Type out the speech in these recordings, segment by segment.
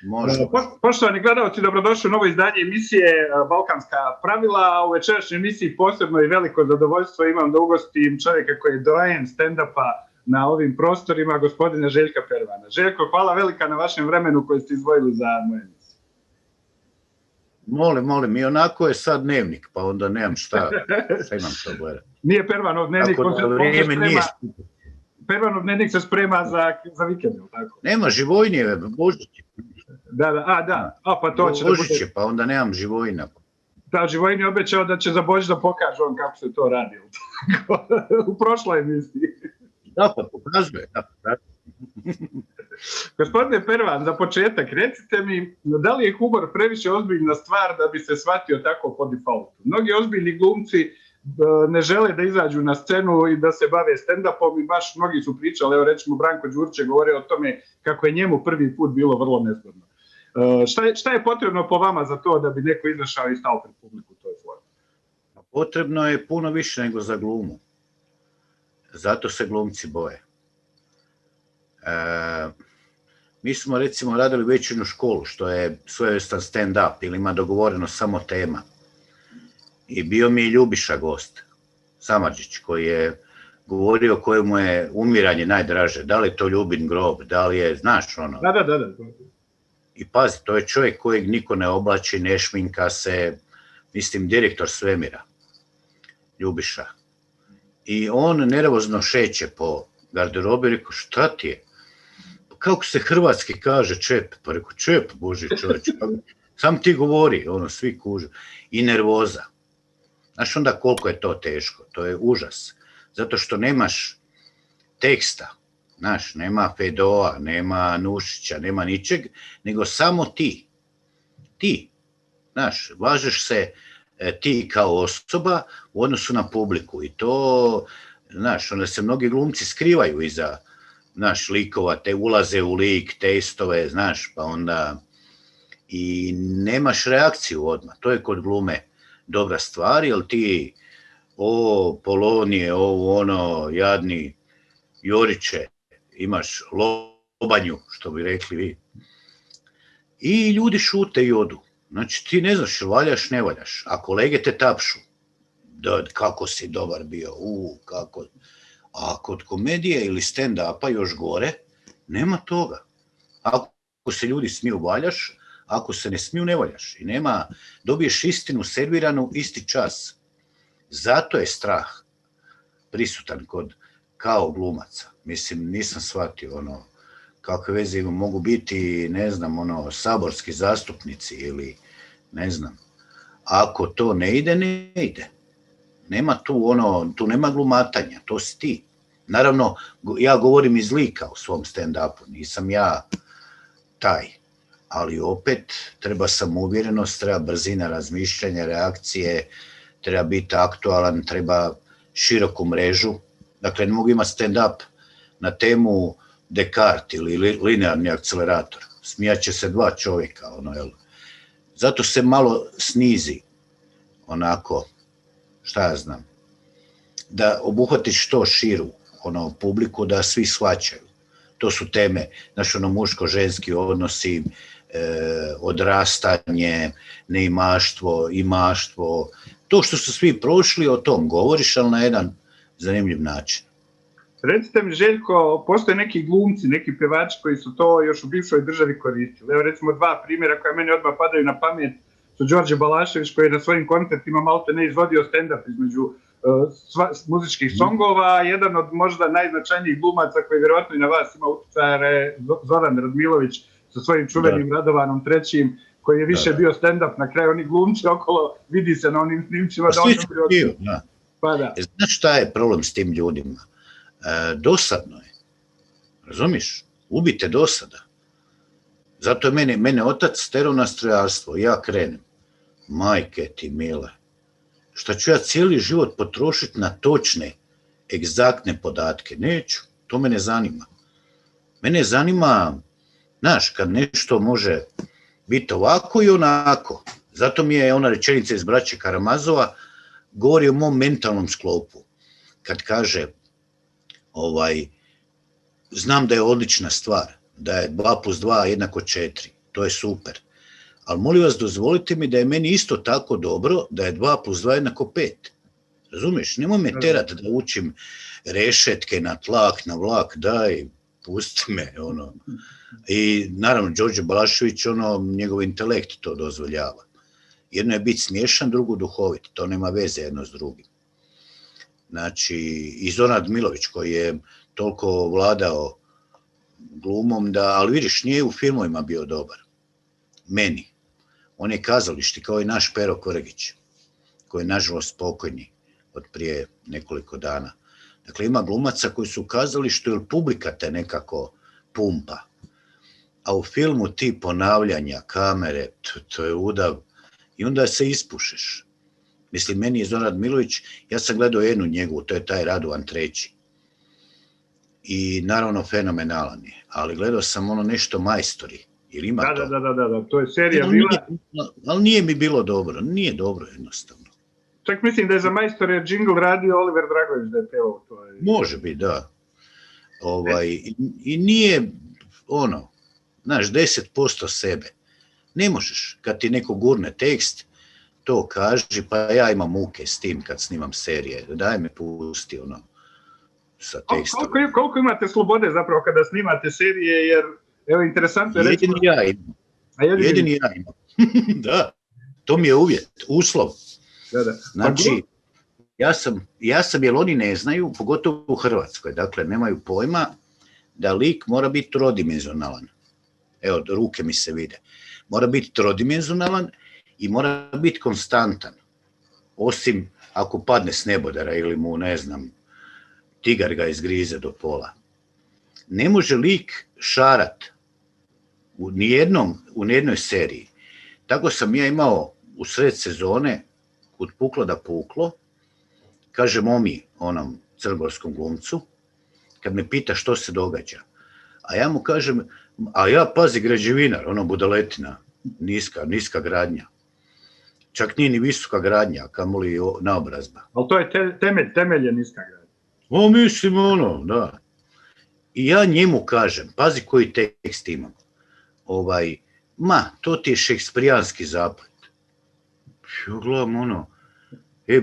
Može. Poštovani gledalci, dobrodošli u novo izdanje emisije Balkanska pravila. A u večerašnjoj emisiji posebno i veliko zadovoljstvo imam da ugostim čovjeka koji je doajen stand-upa na ovim prostorima, gospodina Željka Pervana. Željko, hvala velika na vašem vremenu koje ste izdvojili za moju emisiju. Molim, i onako je sad dnevnik, pa onda nemam šta imam to gledati. Nije Pervanov dnevnik, Pervanov dnevnik se sprema za vikend, ili tako? Nema Živojnjeve, Božić. Da, pa to će Božić je, pa onda nemam Živojna. Da, Živojin je obećao da će za Božić da pokaže on kako se to radi. U prošloj emisiji. Da, pa pokazuje. Gospodine Pervan, za početak, recite mi, da li je humor previše ozbiljna stvar da bi se shvatio tako po defaultu? Mnogi ozbiljni glumci ne žele da izađu na scenu i da se bave stand-upom i baš mnogi su pričali, evo recimo Branko Đurče govorio o tome kako je njemu prvi put bilo vrlo nezgodno. Šta je potrebno po vama za to da bi neko izašao i stao pred publiku u toj formi? Potrebno je puno više nego za glumu. Zato se glumci boje. Mi smo recimo radili večernju školu, što je svojevrstan stand-up ili ima dogovoreno samo tema. I bio mi je Ljubiša gost, Samardžić, koji je govorio kojemu je umiranje najdraže, da li je to Ljubin grob, da li je, znaš ono. Da. I pazi, to je čovjek kojeg niko ne oblači, ne šminka se, mislim, direktor svemira, Ljubiša. I on nervozno šeće po garderobi i rekao, šta ti je? Kako se hrvatski kaže čep? Pa rekao, čep, boži čovječ, sam ti govori, ono, svi kužu. I nervoza. Znaš onda koliko je to teško, to je užas. Zato što nemaš teksta, znaš, nema Fedoa, nema Nušića, nema ničeg, nego samo ti. Ti, znaš, važeš se ti kao osoba u odnosu na publiku i to, znaš, onda se mnogi glumci skrivaju iza, znaš, likova, te ulaze u lik, testove, znaš, pa onda i nemaš reakciju odmah, to je kod glume dobra stvar, jer ti, Polonije, ono, jadni Joriće, imaš lobanju, što bi rekli vi. I ljudi šute i odu. Znači, ti ne znaš, valjaš, ne valjaš. A kolege te tapšu. Da, kako si dobar bio, kako. A kod komedije ili stand-upa još gore, nema toga. Ako se ljudi smiju, valjaš, ako se ne smiju, ne valjaš. I nema, dobiješ istinu serviranu isti čas. Zato je strah prisutan kod kao glumaca. Mislim, nisam shvatio ono, kakve veze ima, mogu biti, ne znam, ono, saborski zastupnici ili, ne znam. Ako to ne ide, ne ide. Nema tu ono, tu nema glumatanja, to si ti. Naravno, ja govorim iz lika u svom stand-upu, nisam ja taj. Ali opet treba samouvjerenost, treba brzina razmišljanja, reakcije, treba biti aktualan, treba široku mrežu. Dakle, ne mogu imati stand-up na temu Descartes ili linearni akcelerator. Smijaće se dva čovjeka, ono, jel? Zato se malo snizi, onako, šta ja znam, da obuhvatiš što širu, ono, publiku, da svi shvaćaju. To su teme, znaš, ono, muško-ženski odnosi, odrastanje, neimaštvo, imaštvo, to što su svi prošli, o tom govoriš, ali na jedan zanimljiv način. Recite mi, Željko, postoje neki glumci, neki pevači koji su to još u bivšoj državi koristili. Evo recimo dva primjera koja meni odmah padaju na pamet su Đorđe Balašević koji je na svojim koncertima malte ne izvodio stand-up između muzičkih songova, jedan od možda najznačajnijih glumaca koji vjerojatno i na vas ima utjecaja je Zoran Radmilović sa svojim čuvenim Radovanom trećim, koji je više bio stand-up, na kraju oni glumci okolo, vidi se na onim snimcima da on bio. Pa da. Znaš šta je problem s tim ljudima? Dosadno je. Razumiš? Ubite dosada. Zato je mene otac stereo na strojarstvo, ja krenem. Majke ti mile. Šta ću ja cijeli život potrošiti na točne, egzaktne podatke? Neću. To me ne zanima. Mene zanima, znaš, kad nešto može biti ovako i onako. Zato mi je ona rečenica iz Braće Karamazova govori o mom mentalnom sklopu. Kad kaže, znam da je odlična stvar, da je 2 + 2 = 4. to je super. Ali molim vas, dozvolite mi da je meni isto tako dobro da je 2 + 2 jednako 5. Razumiješ? Nemoj me terati da učim rešetke na tlak, na vlak, daj, pusti me, ono. I naravno, Đorđe Balašević, njegov intelekt to dozvoljava. Jedno je biti smiješan, drugo duhovit, to nema veze jedno s drugim. Znači, i Zoran Milović koji je toliko vladao glumom ali vidiš, nije u filmovima bio dobar. Meni. On je kazališti, kao i naš Pero Koregić, koji je nažalost pokojni od prije nekoliko dana. Dakle, ima glumaca koji su u kazalištu ili publika te nekako pumpa. A u filmu ti ponavljanja, kamere, to je udav. I onda se ispušeš. Mislim, meni je Zoran Milović, ja sam gledao jednu njegovu, to je taj Radovan III. I naravno fenomenalan je. Ali gledao sam nešto Majstori. Ili ima to? Da, to je serija bila. Ali nije mi bilo dobro, nije dobro jednostavno. Čak mislim da je za Majstore džingl radio Oliver Dragović da je pevao to. Može bi, da. I nije, znaš, 10% sebe. Ne možeš, kad ti neko gurne tekst, to kaži, pa ja imam muke s tim kad snimam serije. Daj me pusti, sa tekstom. Koliko imate slobode zapravo kada snimate serije, jer, evo, interesantno je reći... Jedini ja imam. Da, to mi je uvjet, uslov. Znači, ja sam, jer oni ne znaju, pogotovo u Hrvatskoj, dakle, nemaju pojma da lik mora biti trodimenzionalan. Evo, ruke mi se vide. Mora biti trodimenzionalan i mora biti konstantan. Osim ako padne s nebodera ili mu, ne znam, tigar ga izgrize do pola. Ne može lik šarat u nijednoj seriji. Tako sam ja imao u sred sezone, kud puklo da puklo, kaže momi, onom crnogorskom glumcu, kad me pita što se događa. A ja mu kažem, pazi, građevinar, budaletina, niska gradnja. Čak nije ni visoka gradnja, kamoli naobrazba. Ali to je temelj je niska gradnja. Mislim, da. I ja njemu kažem, pazi koji tekst imam. To ti je šekspirijanski zaplet. Ja gledam,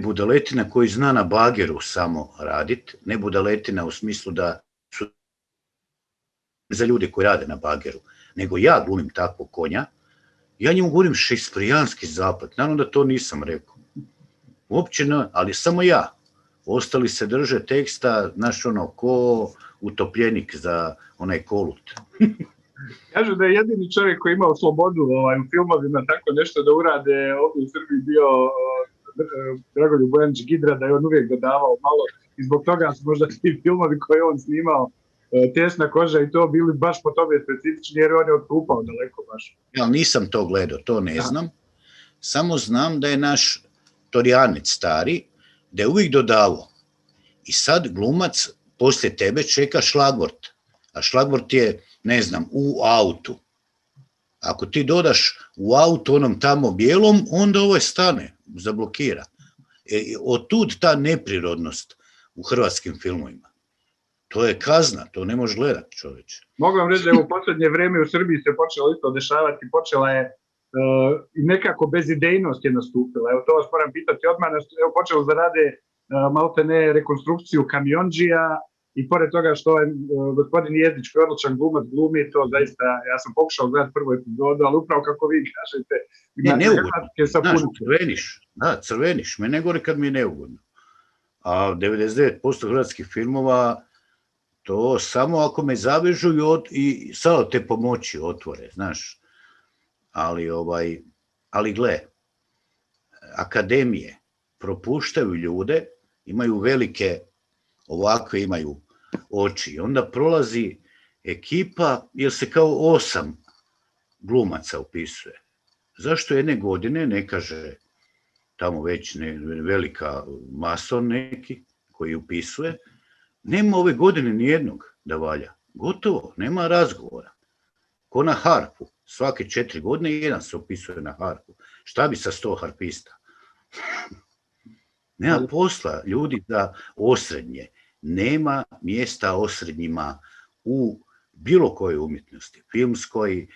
budaletina koji zna na bageru samo radit, ne budaletina u smislu da su za ljude koji rade na bageru, nego ja glumim takvog konja, ja njemu govorim šekspirijanski zaplet, naravno da to nisam rekao. Uopće ne, ali samo ja. Ostali se drže teksta, znaš, ko utopljenik za onaj kolut. Kažu da je jedini čovjek koji je imao slobodu u filmovima tako nešto da urade ovdje u Srbiji bio Dragoljub Bojanić Gidra, da je on uvijek dodavao malo i zbog toga su možda ti filmovi koje on snimao Tesna koža i to bili baš po tome specifični jer on je odstupao daleko baš. Ja nisam to gledao, to ne znam. Samo znam da je naš Torjanec stari, da je uvijek dodavao. I sad glumac poslije tebe čeka šlagvort. A šlagvort je, ne znam, u autu. Ako ti dodaš u autu onom tamo bijelom, onda ovo stane, zablokira. Od tud ta neprirodnost u hrvatskim filmovima. To je kazna, to ne možeš gledati, čovječe. Mogu vam reći da je u posljednje vrijeme u Srbiji se počelo isto dešavati, počela je nekako bezidejnost je nastupila. Evo to vas moram pitati odmah, počelo da rade maltene rekonstrukciju kamionđija i pored toga što je gospodin Jezdić koji je odličan glumac glumi, to zaista, ja sam pokušao gledati prvu epizodu, ali upravo kako vi kažete, crveniš, mene gore kad mi je neugodno. A 99% hrvatskih filmova to samo ako me zavežu i samo te pomoći otvore, znaš. Ali gle, akademije propuštaju ljude, imaju velike, ovakve imaju oči. Onda prolazi ekipa, jer se kao 8 glumaca upisuje. Zašto jedne godine ne kaže tamo već velika mason neki koji upisuje, nema ove godine nijednog da valja. Gotovo, nema razgovora. Ko na harpu, svake 4 godine jedan se upisuje na harpu. Šta bi sa 100 harpista? Nema posla, ljudi za osrednje. Nema mjesta osrednjima u bilo kojoj umjetnosti, filmskoj,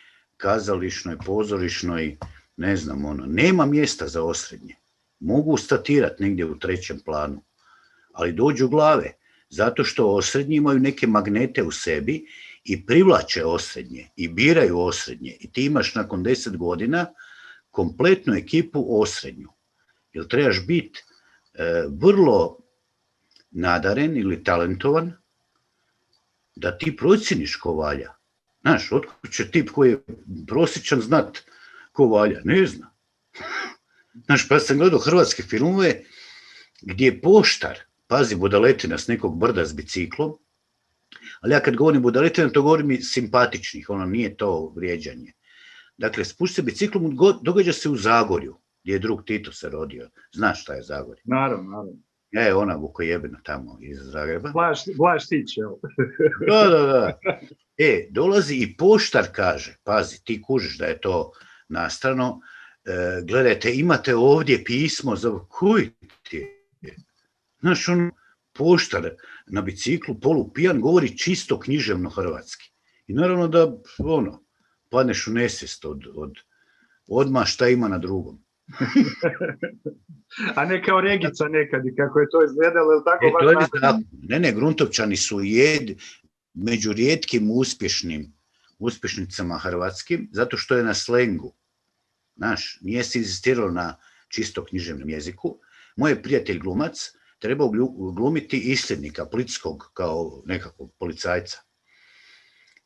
kazališnoj, pozorišnoj, ne znam, ono, nema mjesta za osrednje. Mogu statirati negdje u trećem planu, ali dođu glave, zato što osrednji imaju neke magnete u sebi i privlače osrednje i biraju osrednje. I ti imaš nakon 10 godina kompletnu ekipu osrednju. Jer trebaš biti vrlo nadaren ili talentovan da ti procjeniš ko valja. Znaš, otkud će tip koji je prosječan znat ko valja? Ne zna. Znaš, pa sam gledao hrvatske filmove gdje je poštar, pazi, budaletina s nekog brda s biciklom, ali ja kad govorim budaletina, to govorim i simpatičnih, ono nije to vrijeđanje. Dakle, spušta se biciklom, događa se u Zagorju, gdje je drug Tito se rodio. Znaš šta je Zagorje? Naravno. Ona Vukojebina tamo iz Zagreba. Blaž Tić, evo. Da. Dolazi i poštar kaže, pazi, ti kužiš da je to nastrano, gledajte, imate ovdje pismo za koji ti je? Znaš, on poštar na biciklu, polupijan, govori čisto književno hrvatski. I naravno da, padneš u nesvijest od odmah šta ima na drugom. A ne kao Regica nekad i kako je to izgledalo, je li tako? Ne, Gruntovčani su među rijetkim uspješnicama hrvatskim, zato što je na slengu. Znaš, nije se inzistiralo na čisto književnom jeziku. Moj prijatelj glumac trebao glumiti isljednika policijskog kao nekakvog policajca.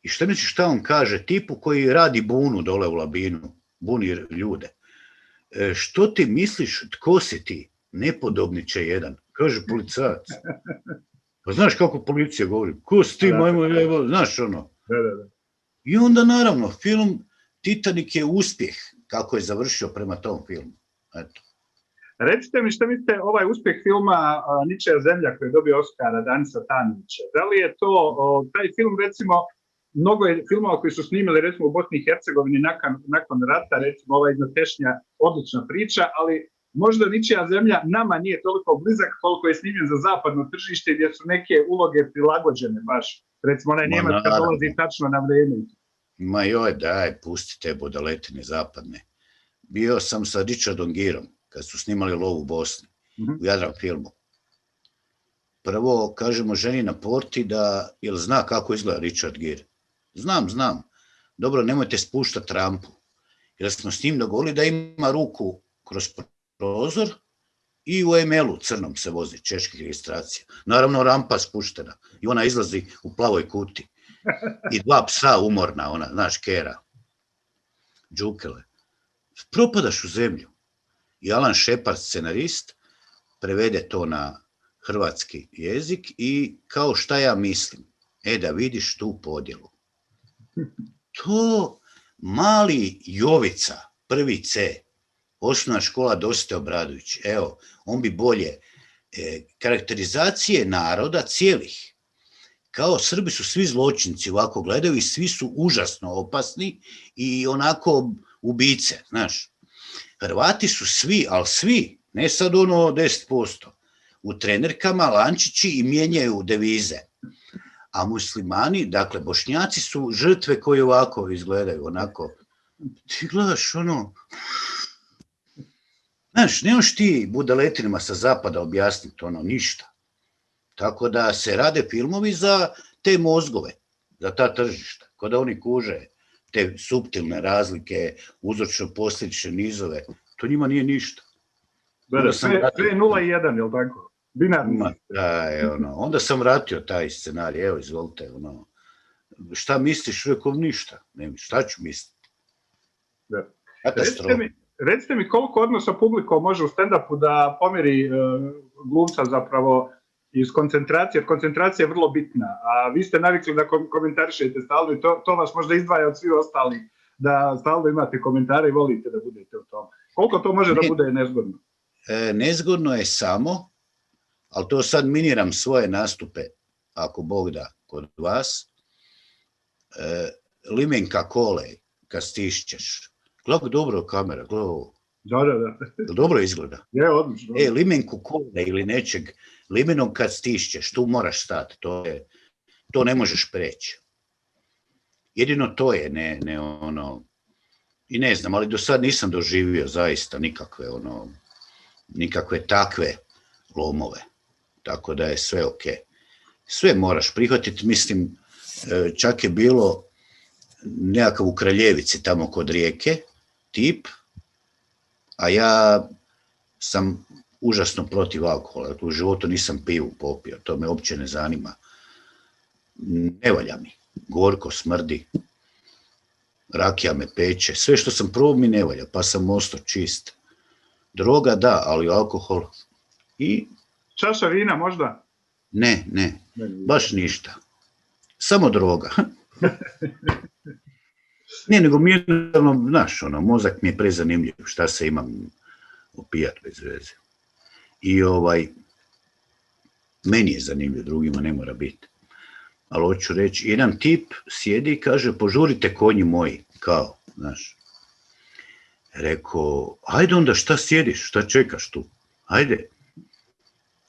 I što misliš šta on kaže tipu koji radi bunu dole u Labinu, buni ljude? Što ti misliš, tko si ti? Nepodobniče jedan. Kaže policajac. Pa znaš kako policija govori? Ko si ti, znaš ono? Da. I onda naravno, film Titanic je uspjeh kako je završio prema tom filmu. Eto. Recite mi što mislite ovaj uspjeh filma Ničija zemlja koji je dobio Oskara Danisa Tanovića. Da li je to, taj film recimo, mnogo je filmova koji su snimili recimo u Bosni i Hercegovini nakon rata, recimo ova iznad Tešnja, odlična priča, ali možda Ničija zemlja nama nije toliko blizak koliko je snimljen za zapadno tržište gdje su neke uloge prilagođene baš. Recimo onaj Njemac kad dolazi tačno na vrijeme. Ma joj, daj, pusti te budaletine zapadne. Bio sam sa Richardom Gereom kad su snimali Lov u Bosni, u Jadran filmu. Prvo kažemo ženi na porti da, jel zna kako izgleda Richard Gere? Znam. Dobro, nemojte spuštati rampu. Jer smo s njim dogovorili da ima ruku kroz prozor i u ML-u crnom se vozi, čeških registracija. Naravno, rampa spuštena i ona izlazi u plavoj kuti. I 2 psa umorna, ona, znaš, Kera. Džukele. Propadaš u zemlju. I Alan Shepard, scenarist, prevede to na hrvatski jezik i kao šta ja mislim. Da vidiš tu podjelu. To mali Jovica, prvi C, osnovna škola Dosite Obradović, evo, on bi bolje. Karakterizacije naroda cijelih. Kao Srbi su svi zločinci, ovako gledaju i svi su užasno opasni i onako ubice, znaš. Hrvati su svi, ali svi, ne sad ono 10%, u trenerkama, lančići i mijenjaju devize. A muslimani, dakle, Bošnjaci su žrtve koje ovako izgledaju, onako. Ti gledaš ono... Znaš, nemaš ti budaletinima sa zapada objasniti ono, ništa. Tako da se rade filmovi za te mozgove, za ta tržišta. Kao da oni kuže te suptilne razlike, uzročno-posljedične nizove. To njima nije ništa. Sve 0-1, je li tako? Onda sam vratio taj scenarij, evo, izvolite, šta misliš, rekao, ništa, šta ću misliti? Recite mi koliko odnosa publikom može u stand-upu da pomjeri glumca zapravo iz koncentracije, jer koncentracija je vrlo bitna, a vi ste navikli da komentarišete stalno i to vas možda izdvaja od svih ostalih, da stalno imate komentare i volite da budete u tom. Koliko to može da bude nezgodno? Nezgodno je samo, ali to sad miniram svoje nastupe, ako Bog da, kod vas, limenka kole, kad stišćeš. Gledaj dobro kamera, gledaj ovo. Da. Dobro izgleda. Je, odlično. Limenku kole ili nečeg, limenom kad stišćeš, tu moraš stati, to ne možeš preći. Jedino to je, ne ono, I ne znam, ali do sad nisam doživio zaista nikakve takve lomove. Tako da je sve ok. Sve moraš prihvatiti, mislim, čak je bilo nekakav u Kraljevici tamo kod Rijeke, tip, a ja sam užasno protiv alkohola. U životu nisam pivu popio, to me uopće ne zanima. Ne valja mi. Gorko, smrdi, rakija me peče, sve što sam probao mi ne valja, pa sam ostao čist. Droga da, ali alkohol i... Čaša vina možda? Ne, baš ništa. Samo droga. Ne, nego mi jednostavno, znaš, mozak mi je prezanimljiv, šta se imam opijat bez veze. I meni je zanimljiv, drugima ne mora biti. Ali hoću reći, jedan tip sjedi i kaže, požurite konji moji, kao, znaš. Rekao, ajde onda, šta sjediš, šta čekaš tu, ajde.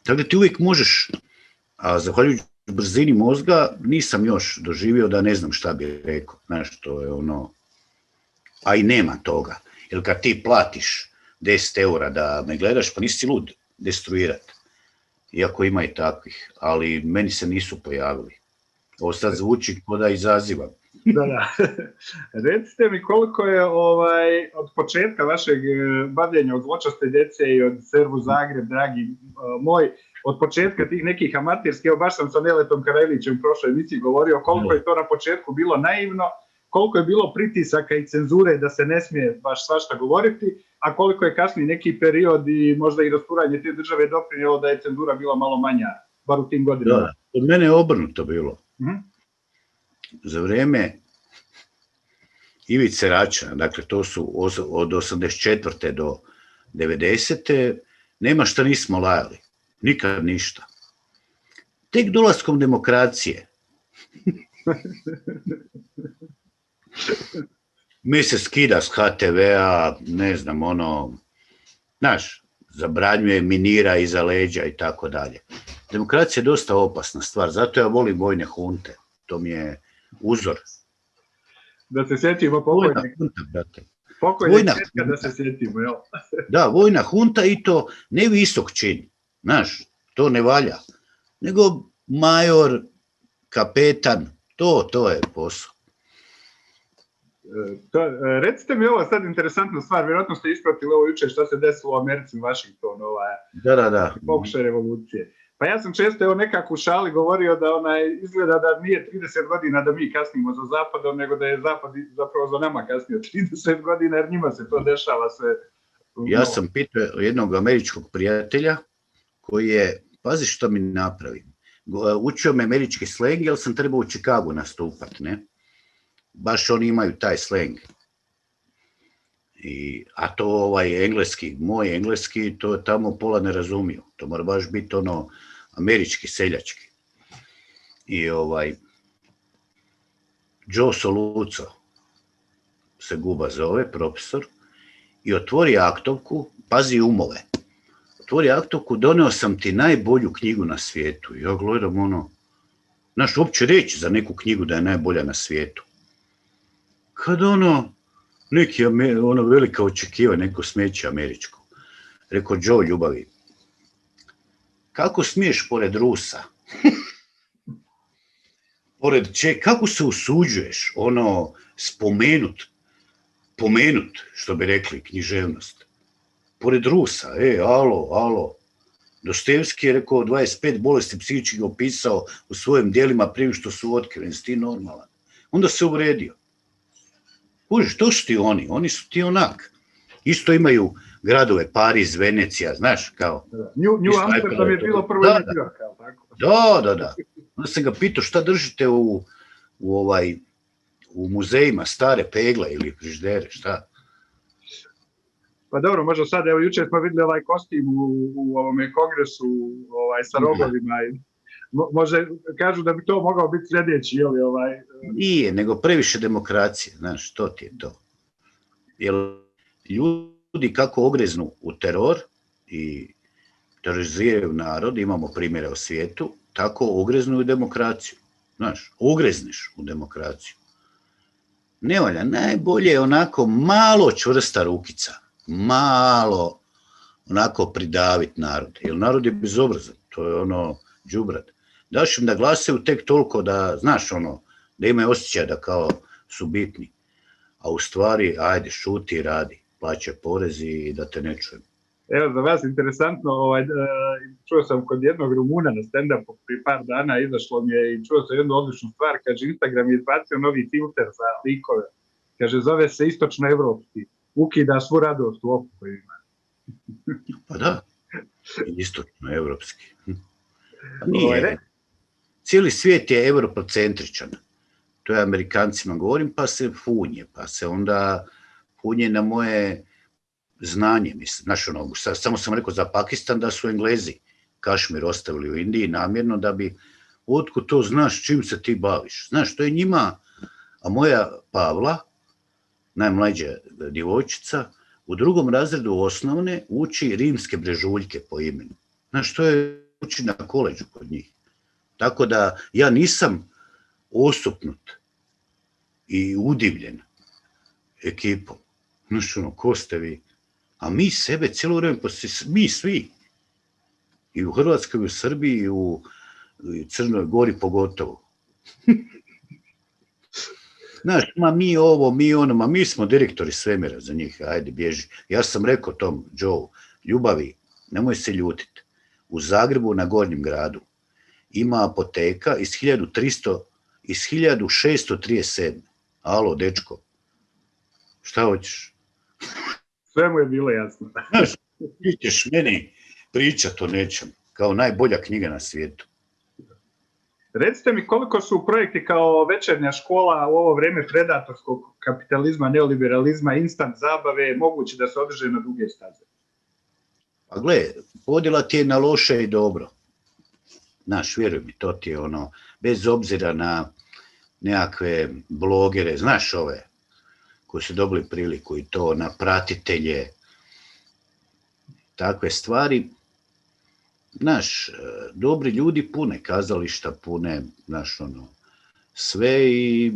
Tako da ti uvijek možeš, a zahvaljujući brzini mozga, nisam još doživio da ne znam šta bi rekao, znaš, to je a i nema toga. Jer kad ti platiš 10 eura da me gledaš, pa nisi lud destruirati. Iako ima i takvih, ali meni se nisu pojavili. Ovo sad zvuči kao da izazivam. Da. Recite mi koliko je od početka vašeg bavljenja od zločaste djece i od Servu Zagreb, dragi moj, od početka tih nekih amaterskih, evo baš sam sa Neletom Karajlićem u prošloj emisiji govorio koliko je to na početku bilo naivno, koliko je bilo pritisaka i cenzure da se ne smije baš svašta govoriti, a koliko je kasniji neki period i možda i rasturanje te države doprinijelo da je cenzura bila malo manja, bar u tim godinama. Da, od mene je obrnuto bilo. Za vrijeme Ivice Račana, dakle to su od 84. do 90. nema šta nismo lajali, nikad ništa. Tek dolaskom demokracije mi se skida s HTV-a, ne znam, znaš, zabranjuje, minira iza leđa i tako dalje. Demokracija je dosta opasna stvar, zato ja volim vojne hunte, to mi je uzor. Da se sjetimo pokojnih. Vojna hunta, brate. Pokojnih da se sjetimo, jel? Da, vojna hunta i to ne visok čin, znaš, to ne valja, nego major, kapetan, to je posao. Recite mi ovo sad interesantna stvar, vjerojatno ste ispratili ovo jučer šta se desilo u Americi, u Washingtonu, Da. pokušaj revolucije. Pa ja sam često nekako u šali govorio da izgleda da nije 30 godina da mi kasnimo za Zapadom, nego da je Zapad zapravo za nama kasnio 30 godina, jer njima se to dešava sve. Ja sam pitao jednog američkog prijatelja koji je, pazi što mi napravi, učio me američki sleng, jer sam trebao u Chicagu nastupat, ne? Baš oni imaju taj sleng. A to engleski, moj engleski, to tamo pola ne razumiju. To mora baš biti američki, seljački. I Joe Soluco se Guba zove, profesor, i otvori aktovku, pazi umove, otvori aktovku, doneo sam ti najbolju knjigu na svijetu. Ja gledam znaš, uopće reći za neku knjigu da je najbolja na svijetu. Kad neki velika očekiva, neko smeće američko. Rekao, Joe, ljubavi, kako smiješ pored Rusa? Kako se usuđuješ pomenut, što bi rekli, književnost? Pored Rusa, alo. Dostojevski je rekao 25 bolesti psihičkih opisao u svojim djelima prije što su otkriveni, si ti normalan. Onda se uvredio. Kužiš, to su ti oni su ti onak. Isto imaju gradove, Pariz, Venecija, znaš, kao... New Amsterdam je bilo prvo ime, kao tako. Da. Onda sam ga pitao šta držite u muzejima, stare pegle ili frižidere, šta? Pa dobro, možda sad, evo jučer smo vidjeli ovaj kostim u ovome kongresu sa rogovima. Može, kažu da bi to mogao biti sljedeći, je li Nije, nego previše demokracije, znaš, to ti je to. Jer ljudi kako ogreznu u teror i teroriziraju narod, imamo primjere u svijetu, tako ogreznu u demokraciju. Znaš, ogrezniš u demokraciju. Ne valja, najbolje je onako malo čvrsta rukica, malo onako pridavit narod, jer narod je bezobrazan, to je ono đubrad. Daš im da glasaju tek toliko da, znaš ono, da imaju osjećaj da kao su bitni, a u stvari, ajde, šuti i radi, plaća porezi i da te ne čujem. Evo, za vas interesantno, čuo sam kod jednog Rumuna na stand-upu prije par dana, izašlo mi je i čuo sam jednu odličnu stvar, kaže Instagram je izbacio novi filter za likove, kaže zove se istočno-evropski, ukida svu radost u oku koju ima. Pa da, istočno-evropski. Pa nije, cijeli svijet je europocentričan, to je Amerikancima govorim, pa se funje, funje na moje znanje, mislim, znaš ono, samo sam rekao za Pakistan da su Englezi Kašmir ostavili u Indiji namjerno da bi, otkud to znaš čim se ti baviš, znaš, to je njima, a moja Pavla, najmlađa djevojčica, u 2. razredu osnovne uči rimske brežuljke po imenu, znaš, to je uči na koleđu kod njih, tako da ja nisam osupnut i udivljen ekipom, znaš ono, ko ste vi? A mi sebe cijelo vrijeme, mi svi, i u Hrvatskoj, i u Srbiji, i u Crnoj Gori pogotovo. Znaš, mi ovo, mi ono, mi smo direktori svemira za njih, ajde, bježi. Ja sam rekao tom Joe, ljubavi, nemoj se ljutiti. U Zagrebu na Gornjem gradu ima apoteka iz 1637. Alo, dečko, šta hoćeš? Sve mu je bilo jasno. Znaš, ti ćeš meni pričati o nečem, kao najbolja knjiga na svijetu. Recite mi koliko su projekti kao Večernja škola u ovo vrijeme predatorskog kapitalizma, neoliberalizma, instant zabave mogući da se održe na duge staze? Pa gle, podjela ti je na loše i dobro. Znaš, vjeruj mi, to ti je ono, bez obzira na nekakve blogere, znaš ove, koji su dobili priliku i to na pratitelje, takve stvari. Znaš, dobri ljudi pune, kazališta pune, znaš, ono, sve i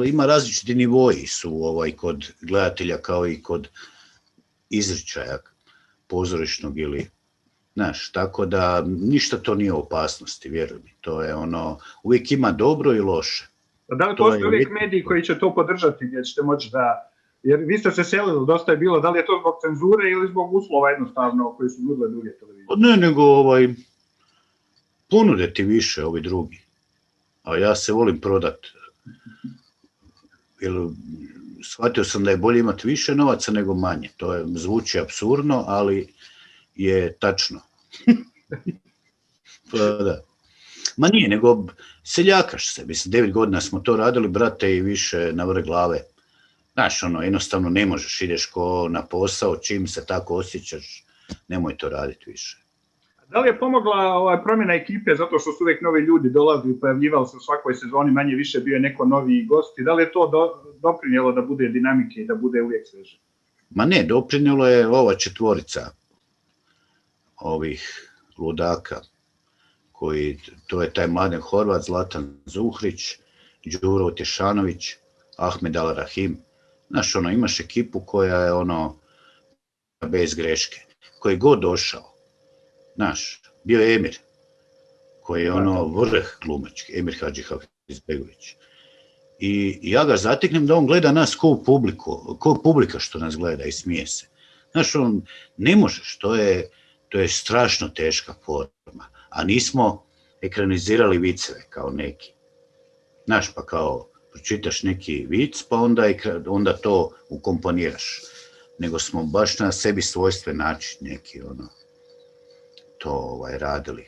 ima različiti nivoji su kod gledatelja kao i kod izričaja pozorišnog ili, znaš, tako da ništa to nije opasnosti, vjeruj mi, to je ono, uvijek ima dobro i loše. Da li postoje uvijek mediji koji će to podržati, gdje ćete moći da, jer vi ste se selili, dosta je bilo, da li je to zbog cenzure ili zbog uslova jednostavno koji su nudile druge televizije? Ne, nego ponude ti više ovi drugi, a ja se volim prodat, jer shvatio sam da je bolje imati više novaca nego manje, to je, zvuči apsurdno, ali je tačno. Pa da. Ma nije, nego seljakaš se, mislim, 9 godina smo to radili, brate, i više na vrh glave. Znaš, ono, jednostavno ne možeš, ideš ko na posao, čim se tako osjećaš, nemoj to raditi više. Da li je pomogla promjena ekipe, zato što su uvijek novi ljudi dolazili, pojavljivali se u svakoj sezoni, manje više bio je neko novi gost, i da li je to doprinijelo da bude dinamike i da bude uvijek sveže? Ma ne, doprinijelo je ova 4 ovih ludaka, to je taj Mladen Horvat, Zlatan Zuhrić, Đuro Tješanović, Ahmed Al-Rahim. Znaš, ono, imaš ekipu koja je ono, bez greške, koji god došao. Znaš, bio je Emir, koji je ono vrh glumački, Emir Hadžihafizbegović. I ja ga zateknem da on gleda nas ko publika što nas gleda i smije se. Znaš, on ne možeš, to je strašno teška forma, a nismo ekranizirali viceve kao neki. Znaš, pa kao pročitaš neki vic, pa onda to ukomponiraš. Nego smo baš na sebi svojstven način neki to radili.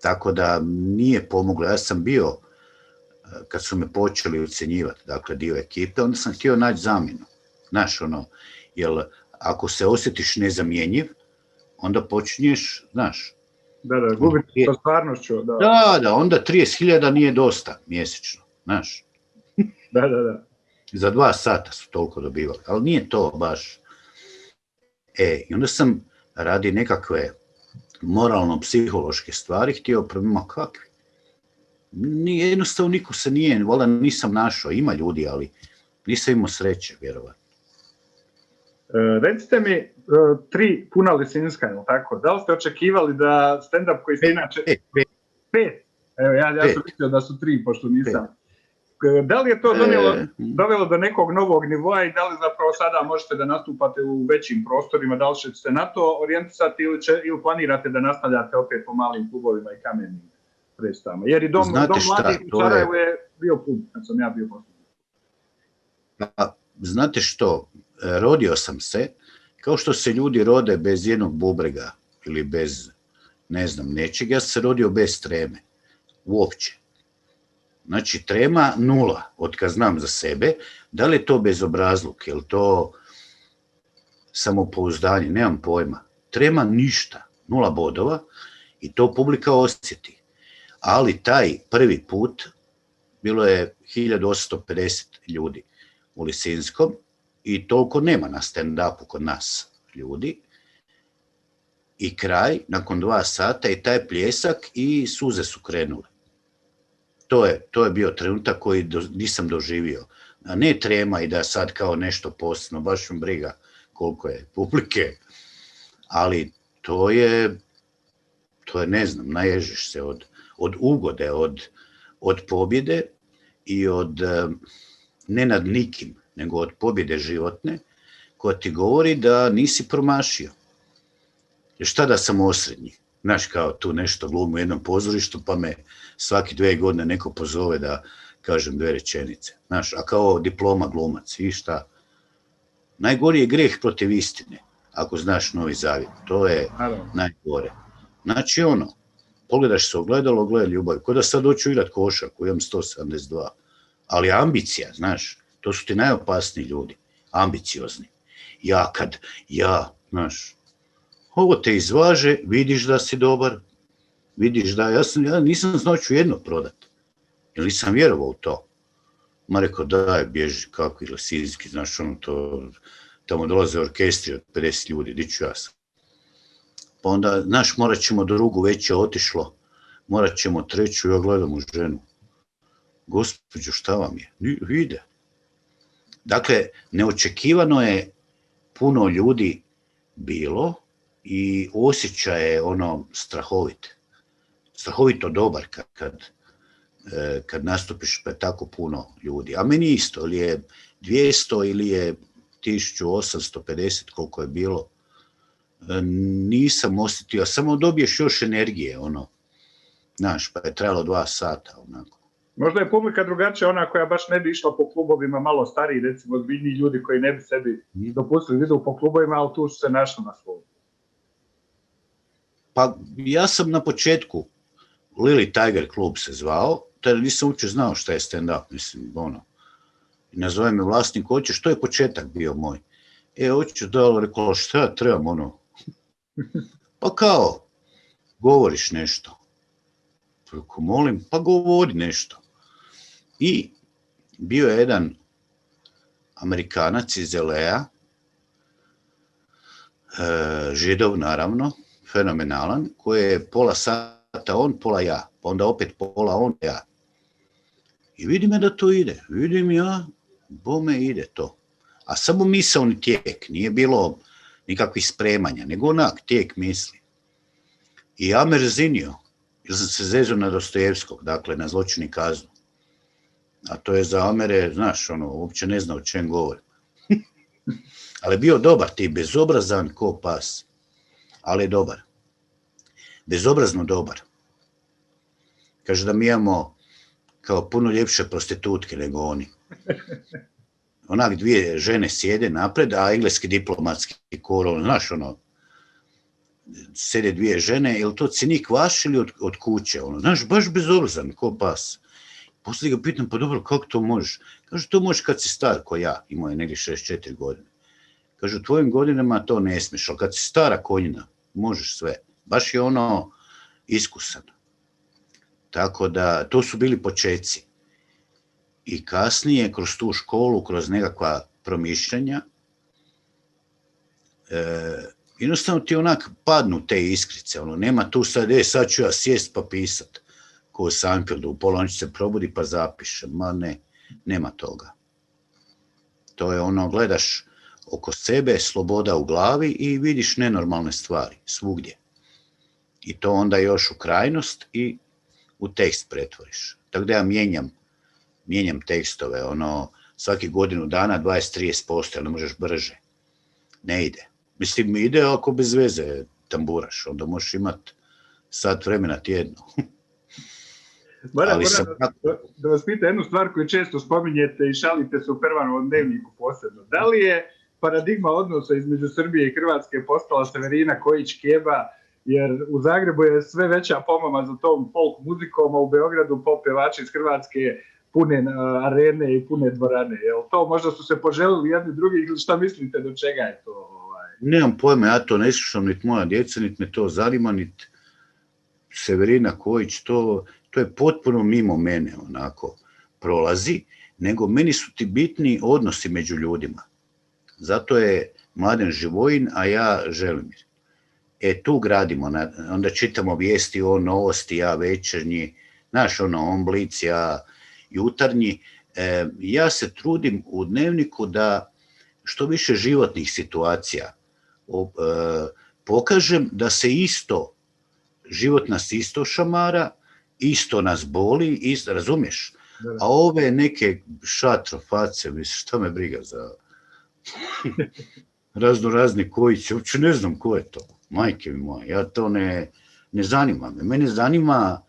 Tako da nije pomoglo. Ja sam bio, kad su me počeli ucjenjivati, dakle dio ekipe, onda sam htio naći zamjenu. Znaš, ono, jer ako se osjetiš nezamjenjiv, onda počinješ, znaš. Da, gubiti sa stvarnošću. Da, onda 30.000 nije dosta mjesečno, znaš. Da. Za 2 sata su toliko dobivali, ali nije to baš. I onda sam radi nekakve moralno-psihološke stvari htio kakvi. jednostavno niko se nije, vola nisam našao, ima ljudi, ali nisam imao sreće, vjerovatno. Recite mi, 3 puna Lisinska, je li tako? Da li ste očekivali da stand-up koji ste inače... 5. Evo, ja sam mislio da su 3, pošto nisam. 5. Da li je to dovelo do nekog novog nivoa i da li zapravo sada možete da nastupate u većim prostorima, da li ćete se na to orijentisati ili planirate da nastavljate opet po malim klubovima i kamenim predstavama? Jer i dom mladih u Sarajevu je bio pun, kad sam ja bio posljednji. Pa, znate što, rodio sam se, kao što se ljudi rode bez jednog bubrega ili bez, ne znam, nečega, ja sam se rodio bez treme, uopće. Znači, trema 0, od kad znam za sebe, da li je to bezobrazluk, je li to samopouzdanje, nemam pojma. Trema ništa, 0 bodova i to publika osjeti. Ali taj prvi put bilo je 1850 ljudi u Lisinskom i toliko nema na stand-upu kod nas ljudi. I kraj, nakon 2 sata i taj pljesak i suze su krenule. To je bio trenutak koji nisam doživio. A ne trema i da sad kao nešto posebno, baš mi briga koliko je publike. Ali to je ne znam, naježiš se od ugode, od pobjede i od ne nad nikim, nego od pobjede životne, koja ti govori da nisi promašio. Jer šta da sam osrednji? Znaš, kao tu nešto glumim u jednom pozorištu, pa me svaki 2 godine neko pozove da kažem 2 rečenice. Znaš, a kao diploma glumac, i šta? Najgori je greh protiv istine, ako znaš Novi Zavjet. To je najgore. Znači, pogledaš se ogledalo, gleda ljubav. Ko da sad hoću igrat košarku, imam 172. Ali ambicija, znaš, to su ti najopasniji ljudi. Ambiciozni. Znaš, ovo te izvaže, vidiš da si dobar, vidiš da, ja nisam znao ću jedno prodat, jer nisam vjerovao u to. Ma rekao, daj, bježi, kako je Lisinski, znaš, tamo dolaze orkestri od 50 ljudi, di ću ja sam. Pa onda, znaš, morat ćemo drugu, već je otišlo, morat ćemo treću, ja gledam u ženu. Gospođo, šta vam je? Ide. Dakle, neočekivano je puno ljudi bilo, i osjećaj je strahovit. Strahovito dobar kad nastupiš pred tako puno ljudi. A meni isto, ili je 200 ili je 1850, koliko je bilo, nisam osjetio, samo dobiješ još energije, znaš, pa je trajalo 2 sata, onako. Možda je publika drugačija, ona koja baš ne bi išla po klubovima, malo stariji, recimo, ozbiljniji ljudi koji ne bi sebi dopustili da idu po klubovima, ali tu su se našli na svoju. Pa ja sam na početku, Lily Tiger klub se zvao, tada nisam uopće znao šta je stand-up, mislim, I nazove me vlasnik, hoćeš, to je početak bio moj. Hoćeš da, ali rekao, šta ja trebam, Pa kao, govoriš nešto. Rekao, molim, pa govori nešto. I bio je jedan Amerikanac iz LA, Židov, naravno, fenomenalan, koji je pola sata on, pola ja, pa onda opet pola on, ja. I vidim da to ide, vidim ja, bome ide to. A samo misaoni tijek, nije bilo nikakvih spremanja, nego onak tijek misli. I ja me razinio, jer sam se zezao na Dostojevskog, dakle na Zločin i kaznu. A to je za Amere, znaš, uopće ne zna o čem govorim. Ali bio dobar ti, bezobrazan ko pas. Ali je dobar. Bezobrazno dobar. Kaže da mi imamo kao puno ljepše prostitutke nego oni. Onak 2 žene sjede napred, a engleski diplomatski kor, znaš, sjede 2 žene, je li to cjenik vaš ili od kuće? Znaš, baš bezobrazan ko pas. Poslije ga pitam, pa dobro, kako to možeš? Kaže, to možeš kad si star ko ja, imao je negdje 64 godine. Kaže, u tvojim godinama to ne smiješ, ali kad si stara konjina, možeš sve. Baš je iskusan. Tako da, to su bili počeci. I kasnije, kroz tu školu, kroz nekakva promišljanja, jednostavno ti onak padnu te iskrice, nema tu sad ću ja sjest pa pisat. ko u Seinfeldu, u pola noći se probudi pa zapiše. Ma ne, nema toga. To je ono, gledaš oko sebe, sloboda u glavi i vidiš nenormalne stvari svugdje. I to onda još u krajnost i u tekst pretvoriš. Tako da ja mijenjam tekstove, ono, svaki godinu dana 20-30%, ali ne možeš brže. Ne ide. Mislim, ide ako bez veze tamburaš, onda možeš imati sat vremena tjedno. Moram da vas pita jednu stvar koju često spominjete i šalite se u Pervanovom dnevniku posebno. Da li je paradigma odnosa između Srbije i Hrvatske postala Severina Kojić-Keba, jer u Zagrebu je sve veća pomama za tom folk muzikom, a u Beogradu pop pevači iz Hrvatske pune arene i pune dvorane. Jel to možda su se poželili jedni drugi ili šta mislite do čega je to? Nemam pojma, ja to ne slušam, niti moja djeca, niti me to zanima, niti Severina Kojić, to je potpuno mimo mene onako prolazi, nego meni su ti bitni odnosi među ljudima. Zato je Mladen Živojin, a ja Želimir. Tu gradimo, onda čitamo vijesti o Novosti, ja Večernji, znaš ono, on Blic, ja Jutarnji. Ja se trudim u dnevniku da što više životnih situacija pokažem, da se isto, život nas isto šamara, isto nas boli, isto, razumiješ? A ove neke šatroface, šta me briga za razni Kojić, uopće ne znam ko je to, majke mi moje, ja to ne zanima me. Mene zanima,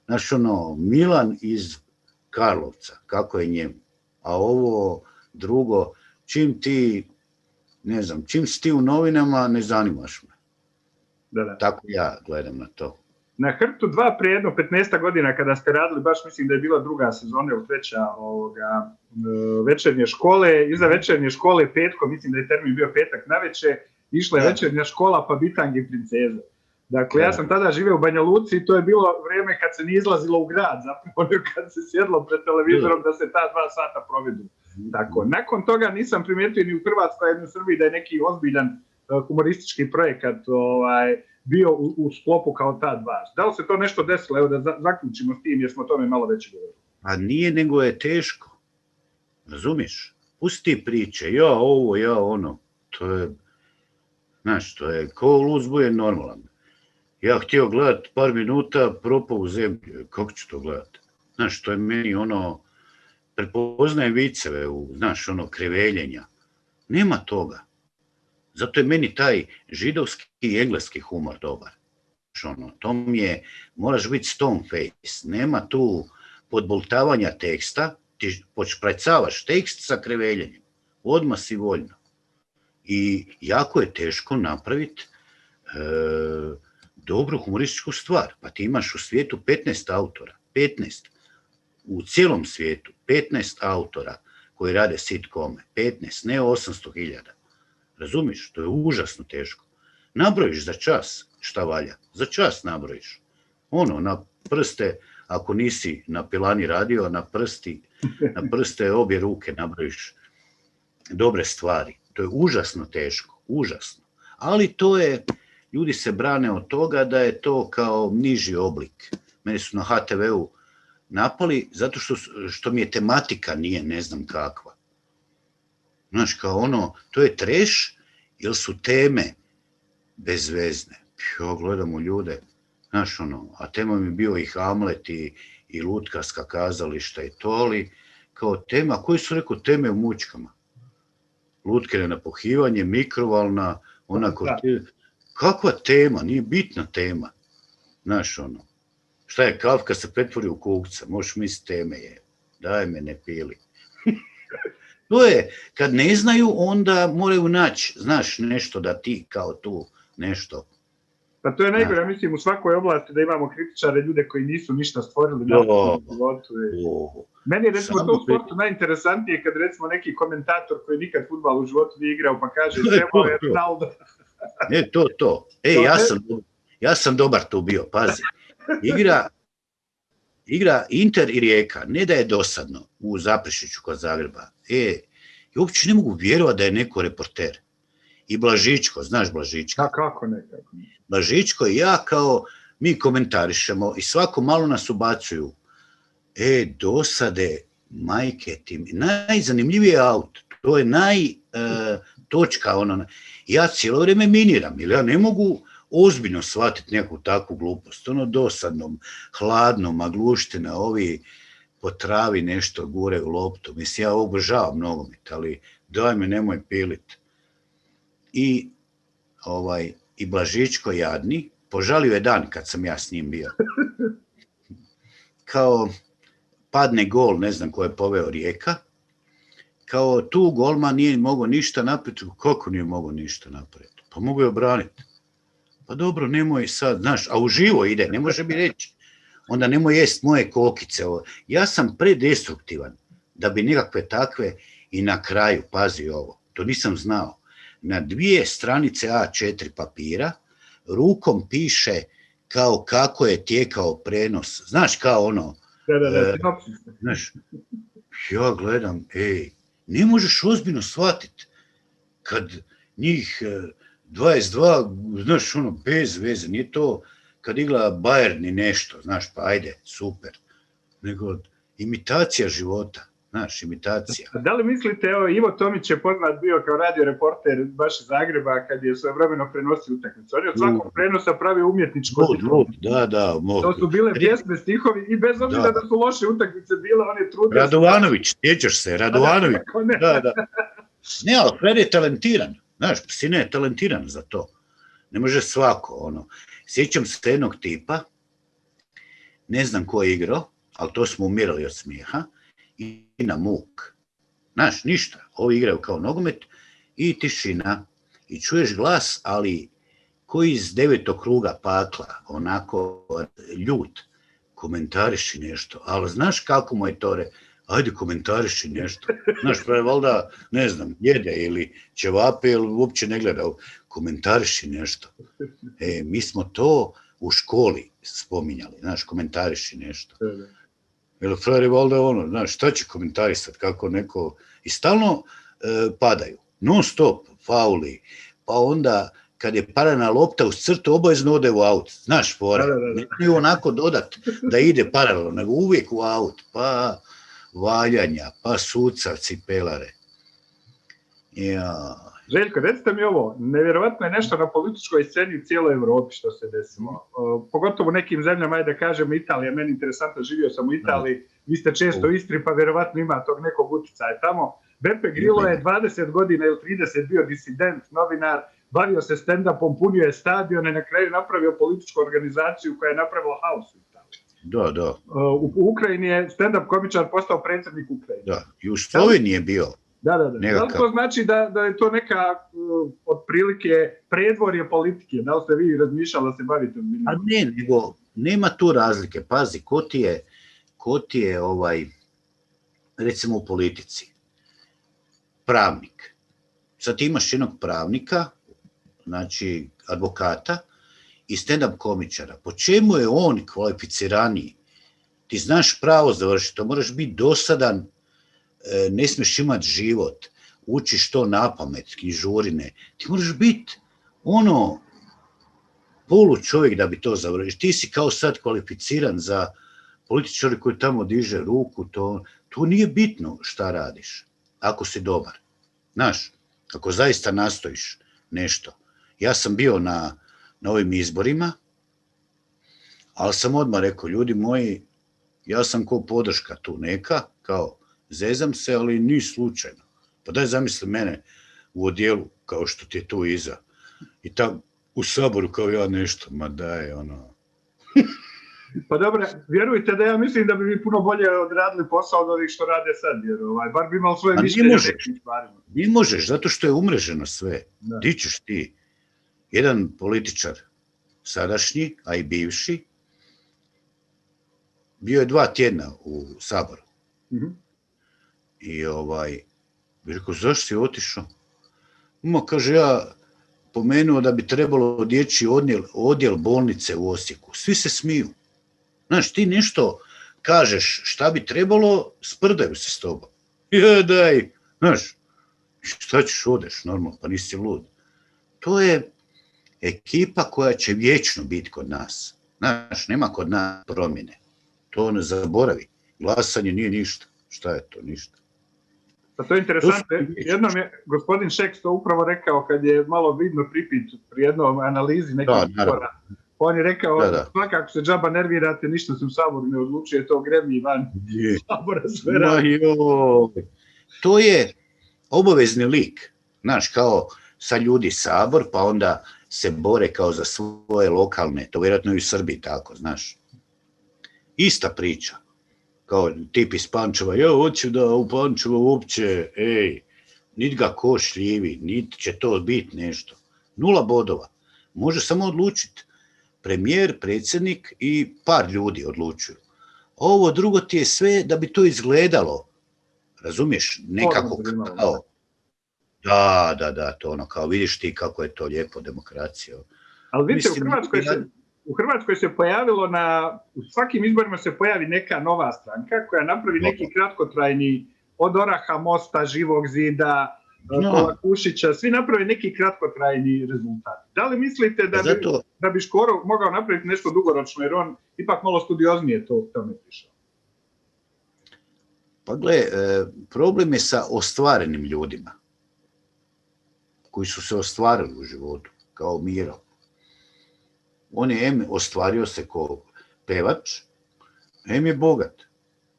znaš ono, Milan iz Karlovca, kako je njemu, a ovo drugo, čim si ti u novinama, ne zanimaš me. Da. Tako ja gledam na to. Na Hrtu 2 prije jedno 15 godina kada ste radili, baš mislim da je bila druga sezona ili treća večernje škole, iza večernje škole petkom, mislim da je termin bio petak navečer, išla je večernja škola pa Bitangi i princeze. Dakle, ja sam tada živio u Banja Luci i to je bilo vrijeme kad se nije izlazilo u grad, zapravo kad se sjedlo pred televizorom da se ta 2 sata provedu. Tako, nakon toga nisam primijetio ni u Hrvatskoj, ni u Srbiji da je neki ozbiljan humoristički projekat bio u sklopu kao ta 2. Da li se to nešto desilo? Evo da zaključimo s tim jer smo o tome malo već govorili. A nije, nego je teško. Razumiješ? Pusti priče, ja ovo, ja ono. To je, znaš, to je ko lud je normalan. Ja htio gledat par minuta, propao u zemlju. Kako ću to gledat? Znaš, to je meni ono, prepoznajem viceve, znaš, ono, kreveljenja. Nema toga. Zato je meni taj židovski i engleski humor dobar. To mi je, moraš biti stone face, nema tu podboltavanja teksta, ti počpracavaš tekst sa kreveljenjem, odmah si voljno. I jako je teško napraviti dobru humorističku stvar. Pa ti imaš u svijetu 15 autora, 15, u cijelom svijetu 15 autora koji rade sitkome, 15, ne 800.000. Razumiješ, to je užasno teško. Nabrojiš za čas šta valja, za čas nabrojiš. Ono, na prste, ako nisi na pilani radio, na prste obje ruke nabrojiš dobre stvari. To je užasno teško, užasno. Ali to je, ljudi se brane od toga da je to kao niži oblik. Mene su na HTV-u napali zato što mi je tematika nije ne znam kakva. Znaš, kao ono, to je trash, jer su teme bezvezne. Ja gledam u ljude, znaš ono, a tema mi bio i Hamlet i lutkarska kazališta i to, ali kao tema, koji su rekao teme u mučkama? Lutkine napuhivanje, mikrovalna, onako, kakva tema, nije bitna tema. Znaš ono, šta je Kafka se pretvori u kukca, možeš misliti teme je, daj me ne pili. To je, kad ne znaju, onda moraju naći, znaš, nešto da ti kao tu nešto. Pa to je najgore, ja mislim, u svakoj oblasti da imamo kritičare, ljude koji nisu ništa stvorili na životu. Meni je, recimo, to u sportu najinteresantnije kad, recimo, neki komentator koji nikad fudbal u životu nije igrao, pa kaže, Sebo je Ronaldo. To. Ja sam dobar tu bio, pazi. Igra Inter i Rijeka, ne da je dosadno u Zaprešiću kod Zagreba. I uopće ne mogu vjerovati da je neko reporter. I Blažičko, znaš Blažičko? Kako ne? Blažičko i ja kao mi komentarišemo i svako malo nas ubacuju. Dosade, majke tim. Najzanimljiviji je aut. To je točka. Ja cijelo vrijeme miniram, jer ja ne mogu ozbiljno shvatiti neku takvu glupost. Dosadnom, hladnom, magluština, ovi po travi nešto gure u loptu. Mislim, ja obožavam nogomet, ali daj me, nemoj pilit. I Blažičko jadni, požalio je dan kad sam ja s njim bio. Kao padne gol, ne znam ko je poveo Rijeka, kao tu golman nije mogao ništa napraviti. Kako nije mogao ništa napraviti? Pa mogu je obraniti. Pa dobro, nemoj sad, znaš, a uživo ide, ne može mi reći. Onda nemoj jest moje kokice. Ja sam predestruktivan da bi nekakve takve i na kraju, pazi ovo, to nisam znao, na 2 stranice A4 papira rukom piše kao kako je tijekao prenos. Znaš, kao ono, znaš, ja gledam, ne možeš ozbiljno shvatiti kad njih 22, znaš, bez veze, nije to kad igla Bayern i nešto, znaš, pa ajde, super, nego imitacija života, znaš, imitacija. A da li mislite, evo, Ivo Tomić je poznat bio kao radio reporter baš iz Zagreba kad je svojevremeno prenosio utakmicu. On je od svakog prenosa pravio umjetničko. Da, mogu. To su bile pjesme, stihovi i bez obzira da su loše utakmice bile, on je trudio. Radovanović, sjećaš se, Radovanović. Da. Ne, ali Fred je talentiran, znaš, Sine je talentiran za to. Ne može svako, Sjećam se jednog tipa, ne znam ko je igrao, ali to smo umirali od smijeha, i na muk. Znaš, ništa. Ovi igraju kao nogomet i tišina. I čuješ glas, ali koji iz 9. kruga pakla, onako ljut, komentariši nešto. Ali znaš kako mu je to ajde komentariši nešto. Znaš, pa je valjda, ne znam, jede ili ćevape ili uopće ne gleda. Komentariši nešto. Mi smo to u školi spominjali. Znaš, komentariši nešto. Jer frajer je valjda znaš, šta će komentarisati, kako neko... I stalno padaju, non stop, fauli, pa onda kad je paralelna lopta uz crtu, obavezno ode u aut, znaš, fora. Ne onako dodat da ide paralelno, nego uvijek u aut, pa valjanja, pa sucavci, pelare. Željko, recite mi ovo, nevjerovatno je nešto na političkoj sceni u cijeloj Evropi što se desilo. Pogotovo u nekim zemljama, ajde da kažem, Italija, meni interesantno, živio sam u Italiji, vi ste često u Istri, pa vjerovatno ima tog nekog utjecaja tamo. Beppe Grillo je 20 godina ili 30 bio disident, novinar, bavio se stand-upom, punio je stadione, na kraju napravio političku organizaciju koja je napravila haos u Italiji. Da. U Ukrajini je stand-up komičar postao predsjednik Ukrajine. Da, i u Sloveniji je bio. Da. Da li to znači da je to neka otprilike predvorje politike? Da li ste vi razmišljali da se bavite? A ne, nego nema tu razlike. Pazi, ko ti je recimo u politici, pravnik. Sad ti imaš jednog pravnika, znači advokata i stand-up komičara. Po čemu je on kvalificiraniji? Ti znaš pravo završiti, to moraš biti dosadan, ne smiješ imati život, učiš to napamet, knjižurine. Ti moraš biti polu čovjek da bi to završio. Ti si kao sad kvalificiran za političari koji tamo diže ruku, to nije bitno šta radiš, ako si dobar. Znaš, ako zaista nastojiš nešto. Ja sam bio na ovim izborima, ali sam odmah rekao, ljudi moji, ja sam ko podrška tu neka, kao zezam se, ali ni slučajno. Pa daj zamisli mene u odjelu, kao što ti je tu iza. I tam u Saboru kao ja nešto, ma daj, Pa dobro, vjerujte da ja mislim da bi vi puno bolje odradili posao od ovih što rade sad, jer bar bi imao svoje mišljenje o nekim stvarima. Ne možeš, zato što je umreženo sve. Di ćeš ti? Jedan političar, sadašnji, a i bivši, bio je 2 tjedna u Saboru. I bi rekao, zašto si otišao? Kaže, ja pomenuo da bi trebalo dječji odjel bolnice u Osijeku. Svi se smiju. Znaš, ti nešto kažeš šta bi trebalo, sprdaju se s tobom. Daj, znaš, šta ćeš, odeš, normalno, pa nisi lud. To je ekipa koja će vječno biti kod nas. Znaš, nema kod nas promjene. To ne zaboravi. Glasanje nije ništa. Šta je to? Ništa. Pa to je interesantno. Jednom je gospodin Šeks to upravo rekao kad je malo vidno pripit pri jednom analizi nekih izbora. On je rekao, svakako se džaba nervirate, ništa se u Saboru ne odlučuje, to gremi van Sabora sve radi. To je obavezni lik. Znaš, kao sad ljudi Sabor, pa onda se bore kao za svoje lokalne, to vjerojatno i u Srbiji tako, znaš. Ista priča. Kao tip iz Pančeva, ja hoću da u Pančevo uopće, nit ga ko šljivi, nit će to biti nešto. 0 bodova. Može samo odlučiti premijer, predsjednik i par ljudi odlučuju. Ovo drugo ti je sve da bi to izgledalo, razumiješ, nekako kao... Da, to ono, kao vidiš ti kako je to lijepo demokracija. Ali vidite, u Hrvatskoj se pojavilo u svakim izborima se pojavi neka nova stranka koja napravi neki kratkotrajni, od Oraha, Mosta, Živog zida, Kolakušića, svi naprave neki kratkotrajni rezultat. Da li mislite da bi Škoro mogao napraviti nešto dugoročno, jer on ipak malo studioznije to ne prišao? Pa gle, problem je sa ostvarenim ljudima, koji su se ostvarili u životu, kao Miro. On je ostvario se kao pevač, je bogat.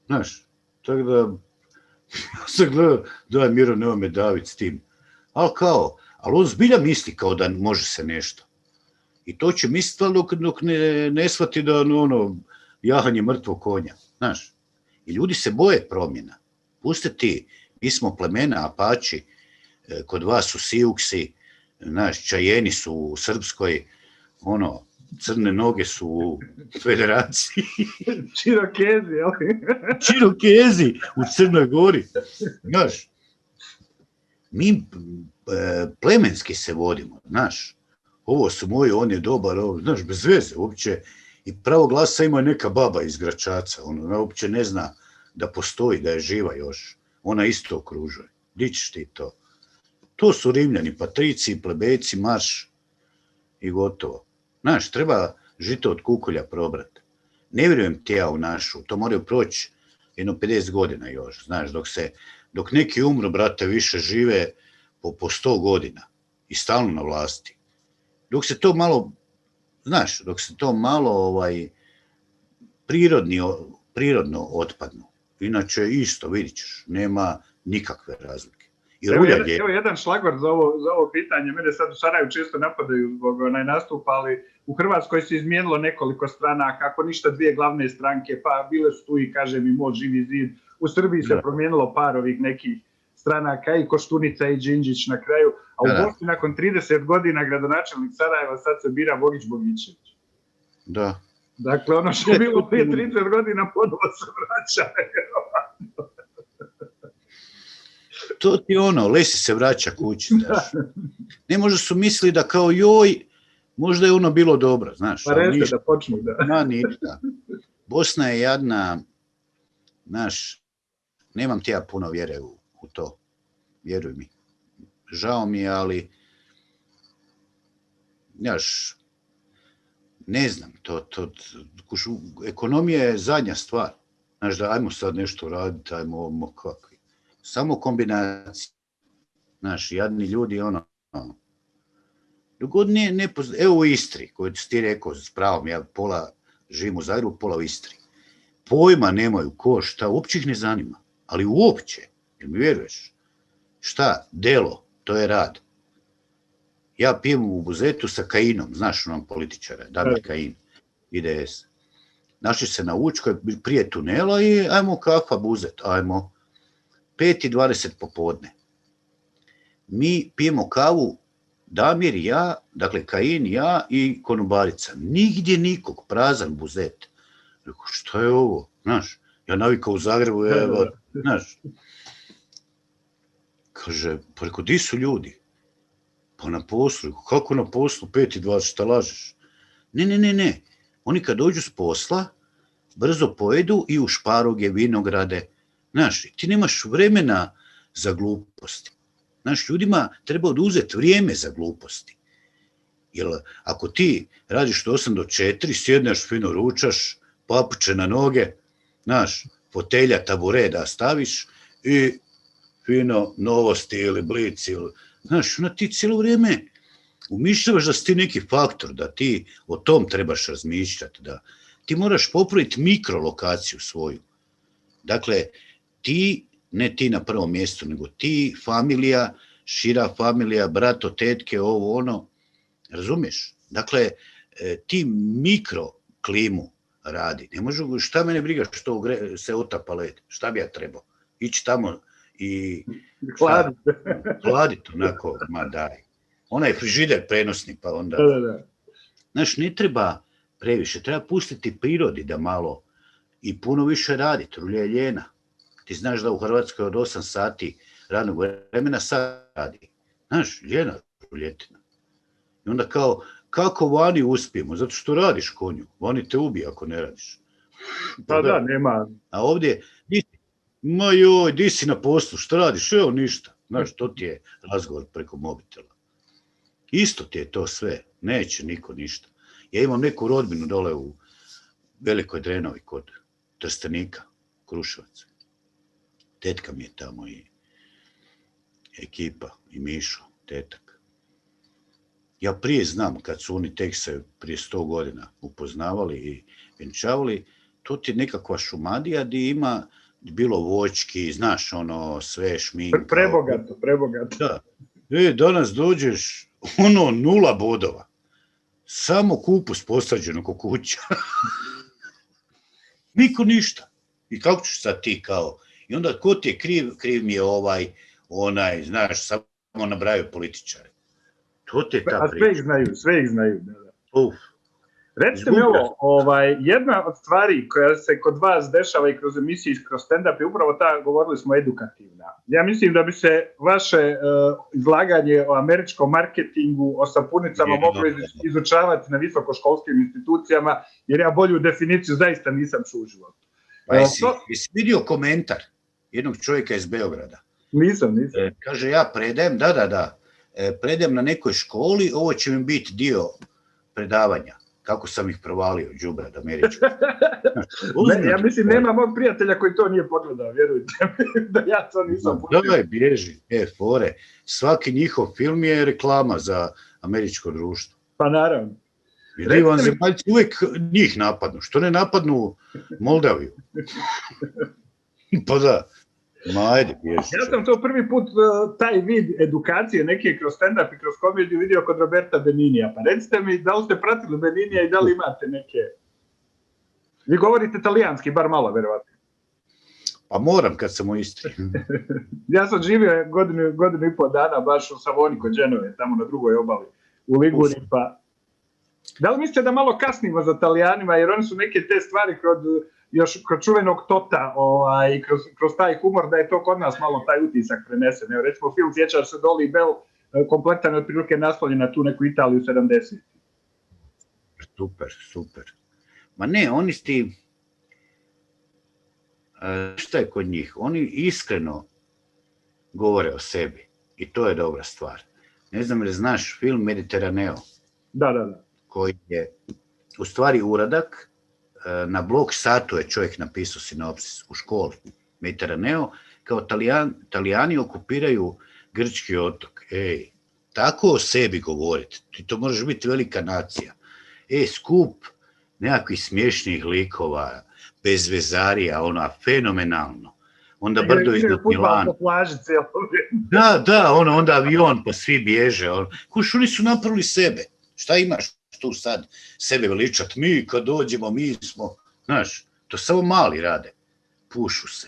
Znaš, tako da, ja sam gledao, da Miro nema me davit s tim. Ali on zbilja misli kao da može se nešto. I to će misliti dok ne shvati da jahanje mrtvog konja. Znaš, i ljudi se boje promjena. Puste ti, mi smo plemena, Apači, kod vas su Siuksi, znaš, Čajeni su u Srpskoj, crne noge su u Federaciji. Čirokezi, jel? Čirokezi u Crnoj Gori. Znaš, mi plemenski se vodimo, znaš. Ovo su moji, on je dobar, znaš, bez veze uopće. I pravo glasa ima neka baba iz Gračaca, ona uopće ne zna da postoji, da je živa još. Ona isto okružuje. Di ćeš ti to? To su Rimljani, patrici, plebejci, marš i gotovo. Znaš, treba žito od kukolja probrati. Ne vjerujem ti ja u našu, to moraju proći jedno 50 godina još, znaš, dok neki umru, brate, više žive po 100 godina i stalno na vlasti. Dok se to malo, znaš, prirodno otpadnu. Inače, isto, vidit ćeš, nema nikakve razlike. Evo jedan šlagvort za ovo pitanje. Mene sad u Sarajevu često napadaju zbog nastupa, ali u Hrvatskoj se izmijenilo nekoliko stranaka, ako ništa 2 glavne stranke, pa bile su tu i, kažem, i Most, Živi zid. U Srbiji se promijenilo par ovih nekih stranaka, i Koštunica i Đinđić na kraju, a u Bosni nakon 30 godina gradonačelnik Sarajeva sad se bira Bogić Bogićević. Da. Dakle, ono što je bilo prije 30 godina ponovo se vraća. To ti Lesi se vraća kući, znaš. Ne možda su mislili da kao možda je bilo dobro, znaš. Pa reći da počnu, da. Ma ništa. Bosna je jadna, znaš, nemam ti ja puno vjere u to, vjeruj mi. Žao mi je, ali, znaš, ne znam, ekonomija je zadnja stvar. Znaš, da ajmo sad nešto raditi, ajmo kakvi. Samo kombinacija. Znaš, jadni ljudi, dogod evo u Istri, koju si ti rekao s pravom, ja pola živim u Zagrebu, pola u Istri. Pojma nemaju ko, šta, uopće ih ne zanima. Ali uopće, jer mi vjeruješ, šta, delo, to je rad. Ja pijem u Buzetu sa Kajinom, znaš onom političara, Damir Kajin, IDS. Našli se na Učkoj, prije tunela i ajmo kakva Buzet, ajmo. 5:20 popodne. Mi pijemo kavu, Damir i ja, dakle Kajin, ja i konobarica. Nigdje nikog, prazan Buzet. Rekao, šta je ovo? Znaš, ja navikao u Zagrebu, znaš. Kaže, pa rekao, di su ljudi? Pa na poslu. Rekao, kako na poslu? 5:20, šta lažeš? Ne. Oni kad dođu s posla, brzo pojedu i u šparoge, vinograde. Znaš, ti nemaš vremena za gluposti. Znaš, ljudima treba oduzeti vrijeme za gluposti. Jer ako ti radiš do 8 do 4, sjedneš, fino ručaš, papuče na noge, znaš, fotelja, tabure da staviš i fino novosti ili blic, ili, znaš, onda ti cijelo vrijeme umišljavaš da si ti neki faktor, da ti o tom trebaš razmišljati, da ti moraš popraviti mikrolokaciju svoju. Dakle, ti, ne ti na prvom mjestu, nego ti, familija, šira familija, brato, tetke, ovo, ono, razumiješ? Dakle, ti mikroklimu radi. Ne možu, šta mene briga što se otapa led? Šta bi ja trebao? Ići tamo i hladit onako, ma daj. Onaj frižider prenosni, pa onda... Da. Znaš, ne treba previše, treba pustiti prirodi da malo i puno više raditi, rulje ljena. Ti znaš da u Hrvatskoj od 8 sati radnog vremena sad radi. Znaš, ljena ruljetina. I onda kao, kako vani uspijemo? Zato što radiš konju. Vani te ubije ako ne radiš. Pa da, nema. A ovdje, di si na poslu, što radiš? Evo ništa. Znaš, to ti je razgovor preko mobitela. Isto ti je to sve. Neće niko ništa. Ja imam neku rodbinu dole u Velikoj Drenovi kod Trstenika, Kruševac. Tetka mi je tamo i ekipa, i Mišo, tetak. Ja prije znam, kad su oni tek se prije 100 godina upoznavali i vjenčavali, to ti je nekakva šumadija gdje ima bilo voćki, znaš, ono, sve šminka. Prebogato. Da. Danas dođeš, ono, 0 bodova. Samo kupus posađeno ko kuća. Niko ništa. I kako ćeš sad ti kao? I onda ko ti je kriv mi je onaj, znaš, samo nabraju političare. To ti je ta priča. A sve ih znaju. Da. Recite mi ovo, jedna od stvari koja se kod vas dešava i kroz emisije i kroz stand-up je upravo ta, govorili smo, edukativna. Ja mislim da bi se vaše izlaganje o američkom marketingu, o sapunicama moglo izučavati na visokoškolskim institucijama, jer ja bolju definiciju zaista nisam čuo u životu. Pa jesi vidio komentar jednog čovjeka iz Beograda? Nisam. Kaže, ja predajem, predajem na nekoj školi, ovo će mi biti dio predavanja. Kako sam ih provalio, đubrad američki. Ja mislim, nema mog prijatelja koji to nije pogledao, vjerujte mi, da ja to nisam pogledao. Daj, bježi, fore. Svaki njihov film je reklama za američko društvo. Pa naravno. Jer vanzemaljci uvijek njih napadnu. Što ne napadnu Moldaviju? Pa da. Ma ajde, bježi. Ja sam to prvi put taj vid edukacije neke kroz stand-up i kroz komediju vidio kod Roberta Beninija. Pa recite mi, da li ste pratili Beninija i da li imate neke... Vi govorite talijanski, bar malo, verovatno. Pa moram kad sam u Istri. Ja sam živio godinu i pol dana baš u Savoni kod Dženove, tamo na drugoj obali, u Liguriji, pa... Da li mislite da malo kasnimo za Talijanima, jer oni su neke te stvari kod čuvenog Tota, kroz taj humor, da je to kod nas malo taj utisak prenesen. Evo, recimo, film Sjećaš se Doli i Bell, kompletan od prilike naslonjen na tu neku Italiju 70. Super. Ma ne, oni sti... Šta je kod njih? Oni iskreno govore o sebi. I to je dobra stvar. Ne znam li znaš film Mediteraneo? Da. Koji je u stvari uradak. Na blok satu je čovjek napisao sinopsis u školi. Mediteraneo, kao Talijani okupiraju grčki otok. Tako o sebi govoriti. Ti to možeš biti velika nacija. Skup nekakvih smiješnih likova, bez vezarija, fenomenalno. Onda brdo iznad Milana. Da, onda avion, pa svi bježe. Kuš, oni su napravili sebe. Šta imaš tu sad sebe veličat? Mi kad dođemo, mi smo, znaš, to samo mali rade. Pušu se.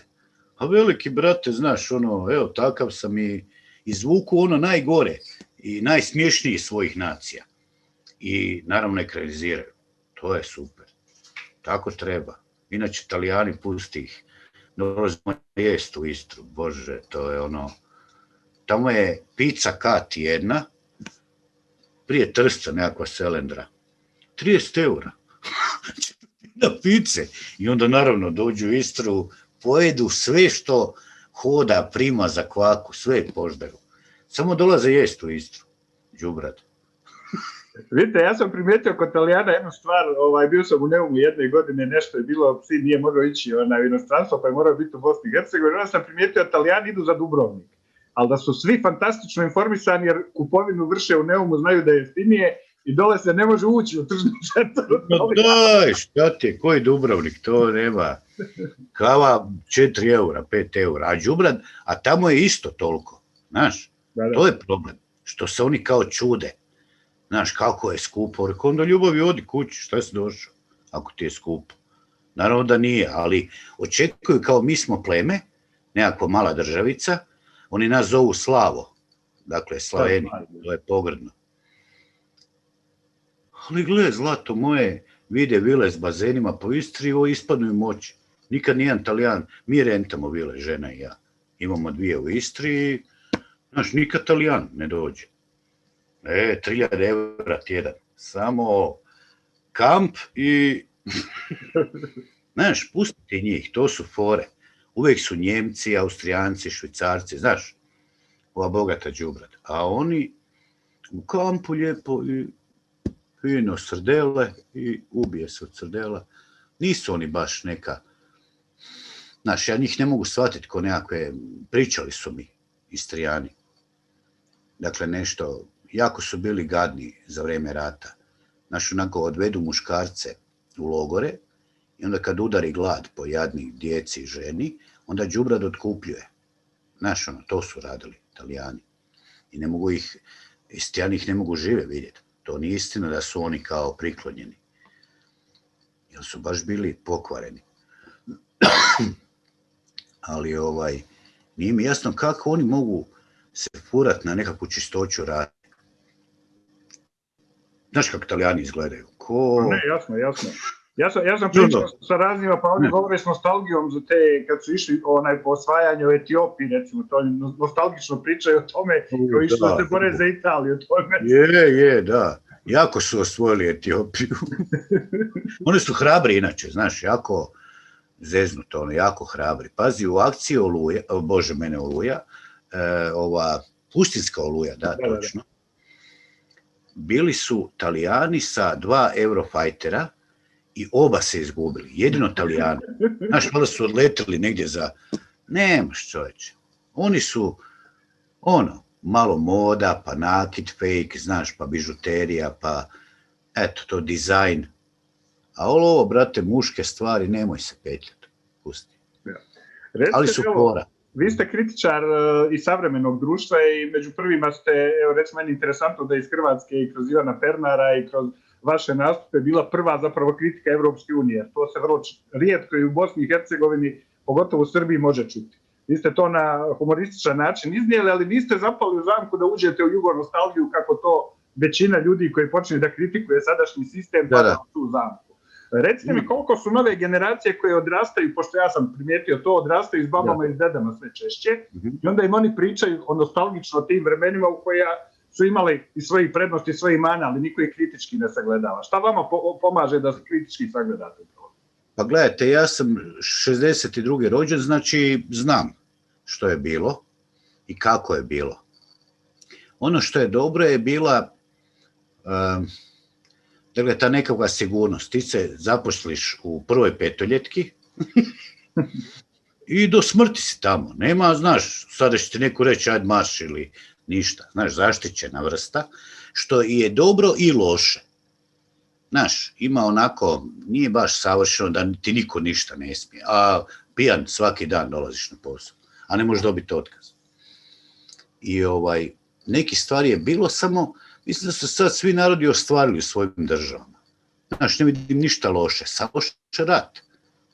A veliki, brate, znaš, evo, takav sam i izvuku najgore i najsmješniji svojih nacija. I naravno ekraniziraju. To je super. Tako treba. Inače, Talijani pusti ih. Dolazimo jest u Istru. Bože, to je Tamo je pizza kat jedna, prije Trsta nekakva selendra. 30 eura. Na pice. I onda naravno dođu u Istru, pojedu sve što hoda, prima za kvaku, sve požderu. Samo dolaze jest u Istru. Đubrad. Vidite, ja sam primijetio kod Italijana jednu stvar, bio sam u Neumu jedne godine, nešto je bilo, sin nije mogao ići u inostranstvo, pa je morao biti u Bosni i Hercegovini, onda sam primijetio da Italijani idu za Dubrovnik, ali da su svi fantastično informisani jer kupovinu vrše u Neumu, znaju da je jeftinije i dole se ne može ući u tržni centar. No daj, šta ti je, koji Dubrovnik, to nema. Kava 4 eura, 5 eura, a đubrad, a tamo je isto toliko, znaš, to je problem, što se oni kao čude. Znaš, kako je skupo, rekao, onda ljubavi odi kući, šta si došao, ako ti je skupo. Naravno da nije, ali očekuju kao mi smo pleme, nekakva mala državica, oni nas zovu Slavo, dakle Slaveni, to je pogrdno. Ali gle, zlato moje, vide vile s bazenima po Istri, ovo ispadnu im oči. Nikad nijedan Talijan, mi rentamo vile, žena i ja. Imamo 2 u Istri, znaš, nikad Talijan ne dođe. 3.000 eura tjedan. Samo kamp i... Znaš, pustite njih, to su fore. Uvijek su Njemci, Austrijanci, Švicarci, znaš, ova bogata đubrad. A oni u kampu lijepo i fino srdele i ubije se od srdela. Nisu oni baš neka... Znaš, ja njih ne mogu shvatiti ko nekakve... Pričali su mi, Istrijani. Dakle, nešto... Jako su bili gadni za vrijeme rata. Znaš, onako odvedu muškarce u logore i onda kad udari glad po jadnih djeci i ženi, onda đubrad otkupljuje. Znaš, to su radili Italijani. I ne mogu ih, Istrijani ih ne mogu žive vidjeti. To nije istina da su oni kao priklonjeni. Jer su baš bili pokvareni. Ali nije mi jasno kako oni mogu se furat na nekakvu čistoću rada. Znaš kako Italijani izgledaju? Ne, jasno. Ja sam pričao sa raznima, pa oni govore s nostalgijom za te, kad su išli po osvajanju u Etiopiji, recimo, to nostalgično pričaju o tome, koji išli se bore za Italiju. Da. Jako su osvojili Etiopiju. Oni su hrabri inače, znaš, jako zeznuto, jako hrabri. Pazi, u akciji Oluja, Oluja, ova pustinska Oluja, da, točno. Bili su Talijani sa 2 Eurofightera i oba se izgubili. Jedino Talijani. Znaš, onda su odleteli negdje za... Nemaš, čovječe. Oni su, malo moda, pa nakit fake, znaš, pa bižuterija, pa eto, to dizajn. A ovo, brate, muške stvari, nemoj se petljati. Pusti. Ali su fora. Vi ste kritičar i savremenog društva i među prvima ste, recimo meni interesantno da iz Hrvatske i kroz Ivana Pernara i kroz vaše nastupe bila prva zapravo kritika Evropske unije. To se vrlo rijetko i u Bosni i Hercegovini, pogotovo u Srbiji, može čuti. Vi ste to na humorističan način iznijeli, ali niste zapali u zamku da uđete u jugonostalgiju kako to većina ljudi koji počne da kritikuje sadašnji sistem pada u tu zamku. Recite mi koliko su nove generacije koje odrastaju, pošto ja sam primijetio to, odrastaju s babama i s dedama sve češće, i onda im oni pričaju nostalgično o tim vremenima u koja su imali i svojih prednosti i svojih mana, ali niko ih kritički ne sagledava. Šta vama pomaže da se kritički sagledate? Pa gledajte, ja sam 62. rođen, znači znam što je bilo i kako je bilo. Ono što je dobro je bila... Dakle, ta nekakva sigurnost, ti se zaposliš u prvoj petoljetki i do smrti si tamo. Nema, znaš, sada će ti neko reći, ajde marš ili ništa. Znaš, zaštićena vrsta, što je dobro i loše. Znaš, ima onako, nije baš savršeno da ti niko ništa ne smije, a pijan svaki dan dolaziš na posao, a ne možeš dobiti otkaz. I neki stvari je bilo samo... Mislim da su sad svi narodi ostvarili u svojim državama. Znaš, ne vidim ništa loše, samo loše rat.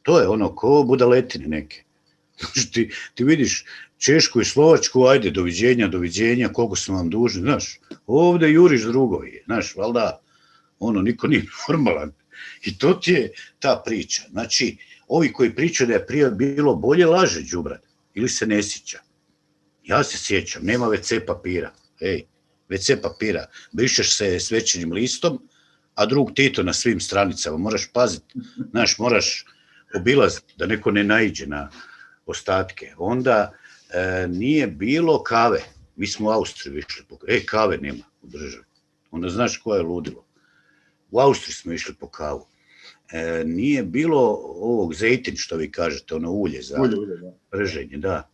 To je ono, ko budaletine neke. Znači, ti vidiš Češku i Slovačku, ajde, doviđenja, koliko su vam dužni, znaš, ovdje juriš drugovi, znaš, valjda, niko nije normalan. I to ti je ta priča. Znači, ovi koji pričaju da je prije bilo bolje, laže đubrad, ili se ne sjeća. Ja se sjećam, nema WC papira, WC papira, brišeš se svećenim listom, a drug Tito na svim stranicama, moraš paziti, znaš, moraš obilaziti da neko ne naiđe na ostatke. Onda nije bilo kave, mi smo u Austriju išli, kave nema u državi, Onda znaš koje je ludilo. U Austriji smo išli po kavu. Nije bilo ovog zejtin, što vi kažete, ono ulje za prženje, da.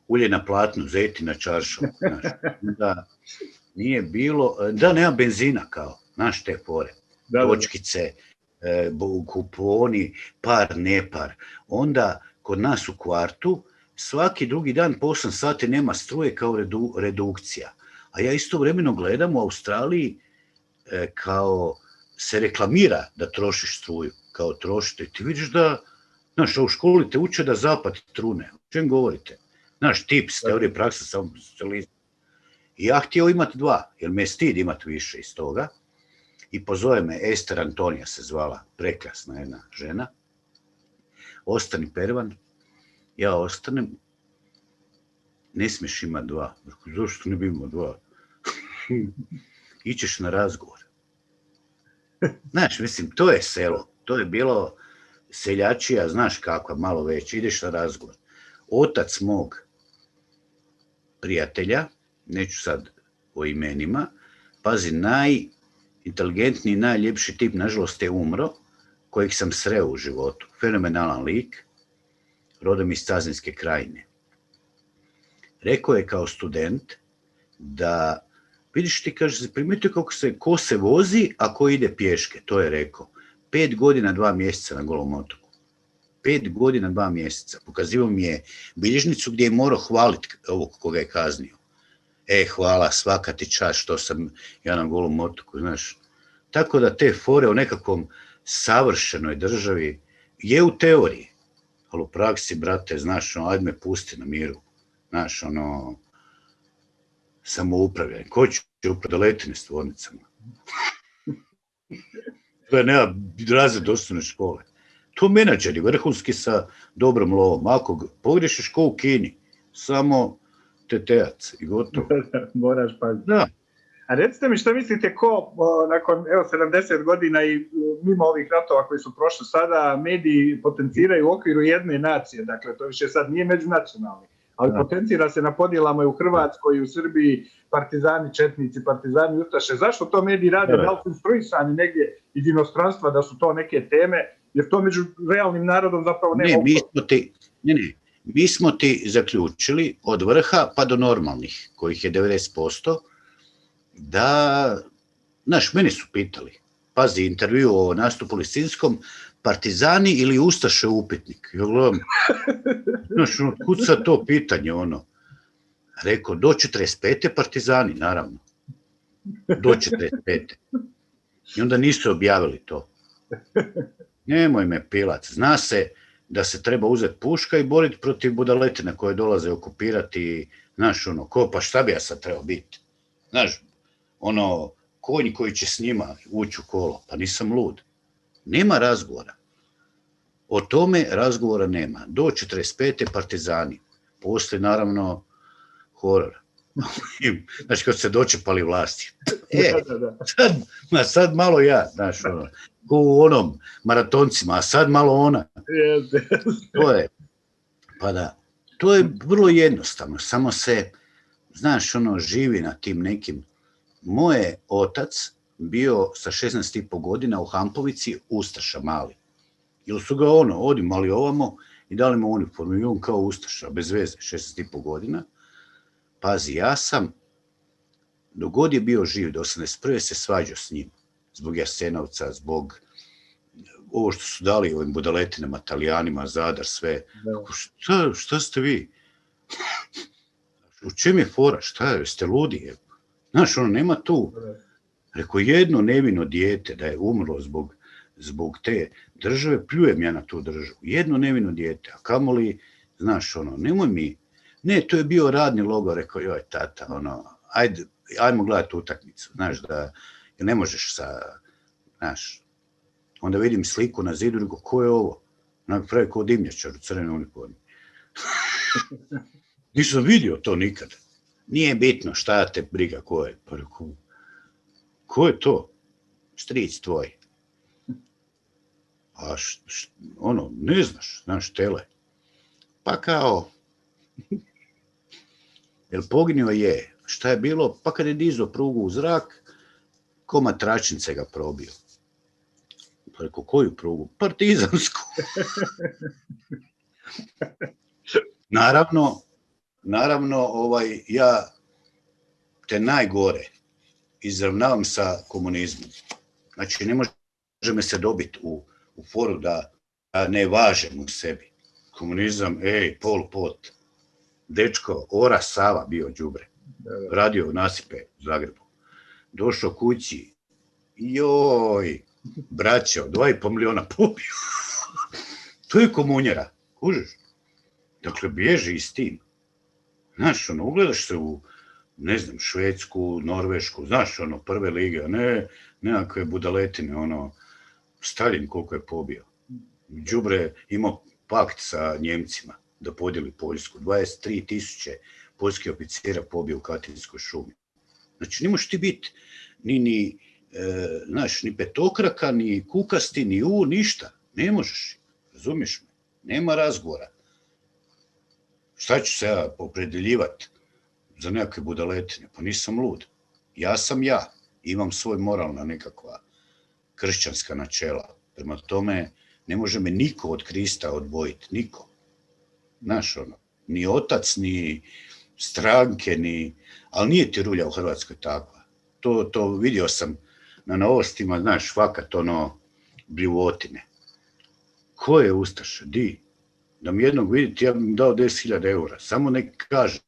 Ulje na platnu, zejtin na čaršavu, znaš. Da, nije bilo, da, nema benzina kao, znaš te fore. Točkice, kuponi, par, nepar. Onda, kod nas u kvartu, svaki drugi dan po 8 sati nema struje kao redukcija. A ja istovremeno gledam u Australiji kao se reklamira da trošiš struju, kao trošite. Ti vidiš da, znaš, u školi te uče da zapad trune. O čem govorite? Znaš, tips, teorije praksa, samo socijalizam. I ja htio imati 2, jer me je stid imati više iz toga. I pozove me, Ester Antonija se zvala, prekrasna jedna žena. Ostani Pervan, ja ostanem, ne smiješ imati 2. Zašto ne bi imao 2? Ićeš na razgovor. Znaš, mislim, to je selo, to je bilo seljačija, znaš kakva, malo već, ideš na razgovor. Otac mog prijatelja, neću sad o imenima, pazi, najinteligentniji, najljepši tip, nažalost je umro, kojeg sam sreo u životu. Fenomenalan lik, rodom iz Cazinske krajine. Rekao je kao student da, vidiš ti, kaže, primetio kako ko se vozi, a ko ide pješke, to je rekao. 5 godina, 2 mjeseca na Golom otoku. 5 godina, 2 mjeseca. Pokazivao mi je bilježnicu gdje je morao hvaliti ovog koga je kaznio. Hvala, svaka ti čast što sam ja na Golom otoku, znaš. Tako da te fore o nekakvom savršenoj državi je u teoriji, ali u praksi, brate, znaš, ajde me pusti na miru. Znaš, samoupravljanje. Ko će upravo letine s tvornicama? To je nema razred osnovne škole. To menadžeri, vrhunski sa dobrom lovom. Ako pogrešiš ko u Kini, samo tetejac i gotovo. Moraš paziti. Da. A recite mi što mislite ko nakon 70 godina i mimo ovih ratova koji su prošli sada, mediji potenciraju u okviru jedne nacije, dakle to više sad nije međunacionalni, ali potencira se na podjelama i u Hrvatskoj i u Srbiji, partizani, četnici, partizani, ustaše. Zašto to mediji rade? Da li su instruisani negdje iz inostranstva da su to neke teme, jer to među realnim narodom zapravo nema. Mi smo ti zaključili od vrha pa do normalnih, kojih je 90%, da, znaš, mene su pitali, pazi, intervju o nastupu Lisinskom, partizani ili ustaše upitnik. Ja gledam, znaš, kud sad to pitanje, rekao, do 45. partizani, naravno, do 45. I onda nisu objavili to. Nemoj me pilac, zna se da se treba uzeti puška i boriti protiv budaletina koje dolaze okupirati, znaš, ko, pa šta bi ja sad trebao biti? Znaš, konj koji će s njima ući u kolo, pa nisam lud. Nema razgovora. O tome razgovora nema. Do 45. partizani. Poslije, naravno, horor. Znaš, kad se dočepali vlasti. Sad malo ja, znaš, u onom maratoncima, a sad malo ona. To je, pa da, to je vrlo jednostavno, samo se, znaš, živi na tim nekim. Moj je otac bio sa 16,5 godina u Hampovici ustaša mali. Ili su ga odimali ovamo i dali mu uniformu i on kao ustaša, bez veze, 16,5 godina. Pazi, ja sam, dok god je bio živ, do 81. se svađao s njim. Zbog Jasenovca, zbog ovo što su dali ovim budaletinama, Talijanima, Zadar, sve. Šta ste vi? U čem je fora? Šta je? Ste ludi? Znaš, nema tu. Rekao, jedno nevino dijete da je umrlo zbog te države, pljujem ja na tu državu. Jedno nevino dijete, a kamoli, znaš, nemoj mi. Ne, to je bio radni logor, rekao, joj, tata, ajmo gledati utakmicu, znaš, da ne možeš znaš, onda vidim sliku na zidu, rekao, ko je ovo? Pravi kao dimnjačar u crvenoj uniformi. Nisam vidio to nikad. Nije bitno šta te briga ko je. Pa rekao, ko je to? Stric tvoj. A ne znaš, tele. Pa kao, jel poginio je, Šta je bilo? Pa kad je dizao prugu u zrak, komad tračnice ga probio. Pa rekao, koju prugu? Partizansku. Naravno, ja te najgore izravnavam sa komunizmom. Znači, ne može me se dobiti u foru da ne važem u sebi. Komunizam, Pol Pot, dečko, Ora Sava bio đubre. Radio nasipe u Zagrebu. Došao kući, joj, braćo, 2,5 miliona pobio. To je komunjera, kužiš? Dakle, bježi i s tim. Znaš, ugledaš se u, ne znam, Švedsku, Norvešku, znaš, prve lige, a ne nekakve budaletine, Stalin koliko je pobio. Đubre imao pakt sa Njemcima da podijeli Poljsku. 23.000 poljskih oficira pobio u Katinskoj šumi. Znači, ne možeš ti biti ni petokraka, ni kukasti, ni ništa. Ne možeš, razumiješ me? Nema razgovora. Šta ću se ja opredeljivati za nekakve budaletine? Pa nisam lud. Ja sam ja. Imam svoj moralna nekakva kršćanska načela. Prema tome, ne može me niko od Krista odvojiti. Niko. Znaš, ni otac, ni stranke, ali nije ti rulja u Hrvatskoj takva. To vidio sam na novostima, znaš, fakat bljuvotine. Ko je Ustaša? Di? Da mi jednog vidite, ja bih dao 10.000 eura. Samo nek kaže.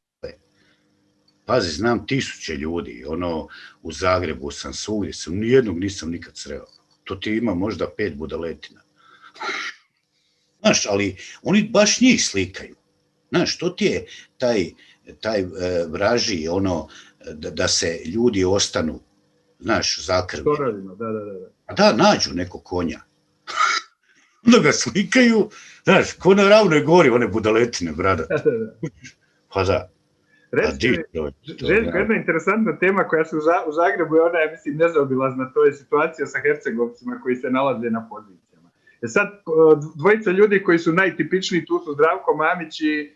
Pazi, znam 1000 ljudi, u Zagrebu sam, svugdje sam, nijednog nisam nikad sreo. To ti ima možda 5 budaletina. Znaš, ali oni baš njih slikaju. Znaš, to ti je taj vraži, da se ljudi ostanu, znaš, zakrvljeni. Da, nađu neko konja. Onda ga slikaju, znaš, ko na Ravnoj gori, one budaletine, brada. Pa da. Željko, jedna interesantna tema koja se u Zagrebu je ona, ja mislim, nezaobilazna, to je situacija sa Hercegovcima koji se nalaze na pozicijama. Sad, dvojica ljudi koji su najtipičniji tu su Zdravko Mamić i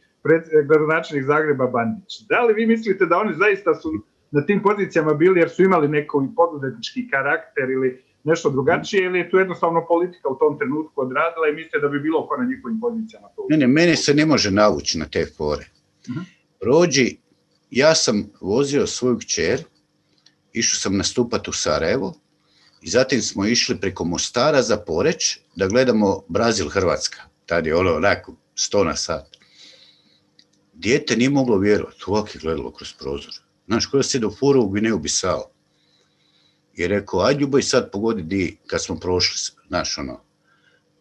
gradonačelnik Zagreba Bandić. Da li vi mislite da oni zaista su na tim pozicijama bili jer su imali neki poduzetnički karakter ili nešto drugačije, ili je tu jednostavno politika u tom trenutku odradila i mislite da bi bilo ko na njihovim pozicijama to? Ne, mene se ne može navući na te fore. Prođi, ja sam vozio svoju kćer, išao sam nastupati u Sarajevo i zatim smo išli preko Mostara za Poreč da gledamo Brazil-Hrvatska. Tad je onako 100 na sat. Dijete nije moglo vjerovati, ovako je gledalo kroz prozor. Znaš, koja se do fora u Gvineju Bisao. I rekao, aj Ljuboj sad pogodi di, kad smo prošli, znaš,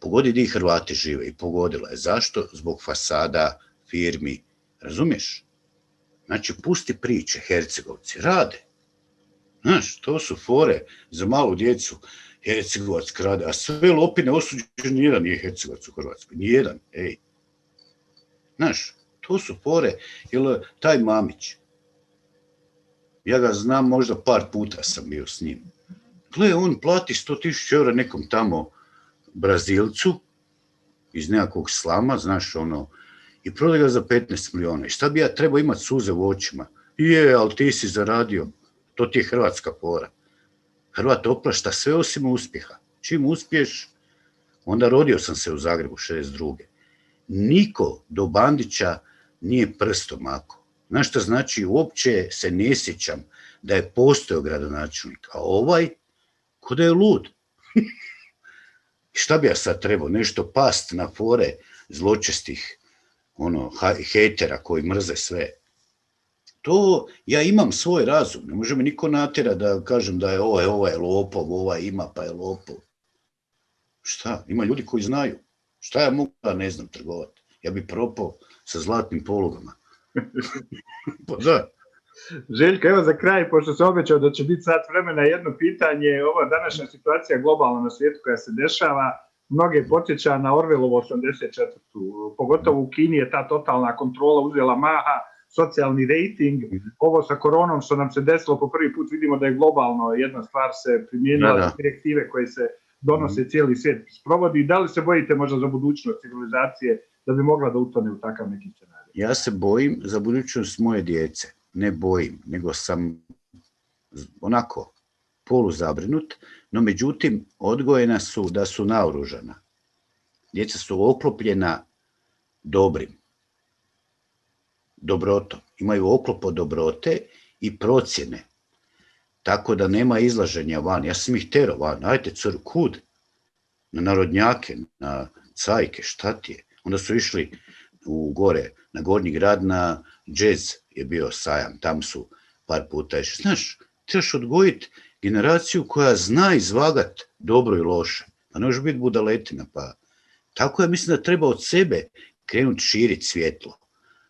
pogodi di Hrvati žive. I pogodila je. Zašto? Zbog fasada, firmi. Razumiješ? Znači, pusti priče, Hercegovci, rade. Znaš, to su fore za malu djecu. Hercegovac krade, a sve lopine osuđeni, nijedan nije Hercegovac u Hrvatskoj. Nijedan, ej. Znaš, to su fore, jer taj Mamić, ja ga znam, možda par puta sam bio s njim. Gle, on plati 100.000 eura nekom tamo Brazilcu iz nekakvog slama, znaš, i prodaje ga za 15 miliona. I šta bi ja trebao imati suze u očima? Ali ti si zaradio. To ti je hrvatska fora. Hrvat oprašta sve osim uspjeha. Čim uspješ, onda rodio sam se u Zagrebu 62. Niko do Bandića nije prstom mako. Znaš šta znači? Uopće se ne sjećam da je postojao gradonačelnik. A ovaj, ko da je lud. Šta bi ja sad trebao? Nešto past na fore zločestih hejtera koji mrze sve. To, ja imam svoj razum. Ne može me niko natjera da kažem da je ovaj lopov, ovaj ima pa je lopov. Šta? Ima ljudi koji znaju. Šta ja mogu da ne znam trgovati? Ja bi propao sa zlatnim polugama. Pa da. Željko, evo za kraj, pošto se obećao da će biti sat vremena, jedno pitanje, ova današnja situacija globalna na svijetu koja se dešava, mnoge podsjeća na Orwellovu 84. Pogotovo u Kini je ta totalna kontrola uzela maha, socijalni rating, ovo sa koronom što nam se desilo po prvi put vidimo da je globalno jedna stvar se primijenila, direktive koje se donose cijeli svijet sprovodi. Da li se bojite možda za budućnost civilizacije da bi mogla da utone u takav neki scenarij? Ja se bojim za budućnost moje djece. ne bojim, nego sam onako poluzabrinut, no međutim odgojena su da su naoružana. Djeca su oklopljena dobrim, dobrotom. Imaju oklop od dobrote i procjene. Tako da nema izlaženja van. Ja sam ih terao van. Ajde, cur, kud? Na narodnjake, na cajke, šta ti je? Onda su išli u gore, na Gornji grad, na džez je bio sajam. Tam su par puta išli. Znaš, trebaš odgojiti generaciju koja zna izvagat dobro i loše. Pa ne može biti budaletina. Pa tako ja mislim da treba od sebe krenuti širiti svjetlo,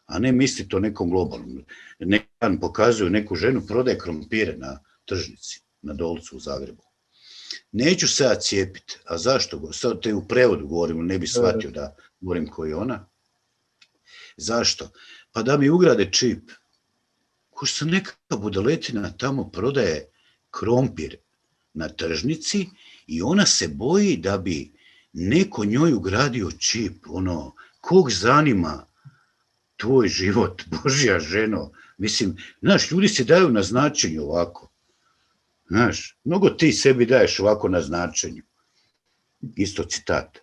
a ne misliti o nekom globalnom. Nekan pokazuju neku ženu, prodaje krompire na tržnici, na Dolcu u Zagrebu. Neću se ja cijepiti, a zašto? Sad te u prevodu govorim, ne bi shvatio da govorim ko je ona. Zašto? Pa da mi ugrade čip. Ko što neka budaletina tamo prodaje krompir na tržnici i ona se boji da bi neko njoj ugradio čip. Ono, kog zanima tvoj život, Božja ženo? Mislim, znaš, ljudi se daju na značenju ovako. Znaš, mnogo ti sebi daješ ovako na značenju. Isto citat.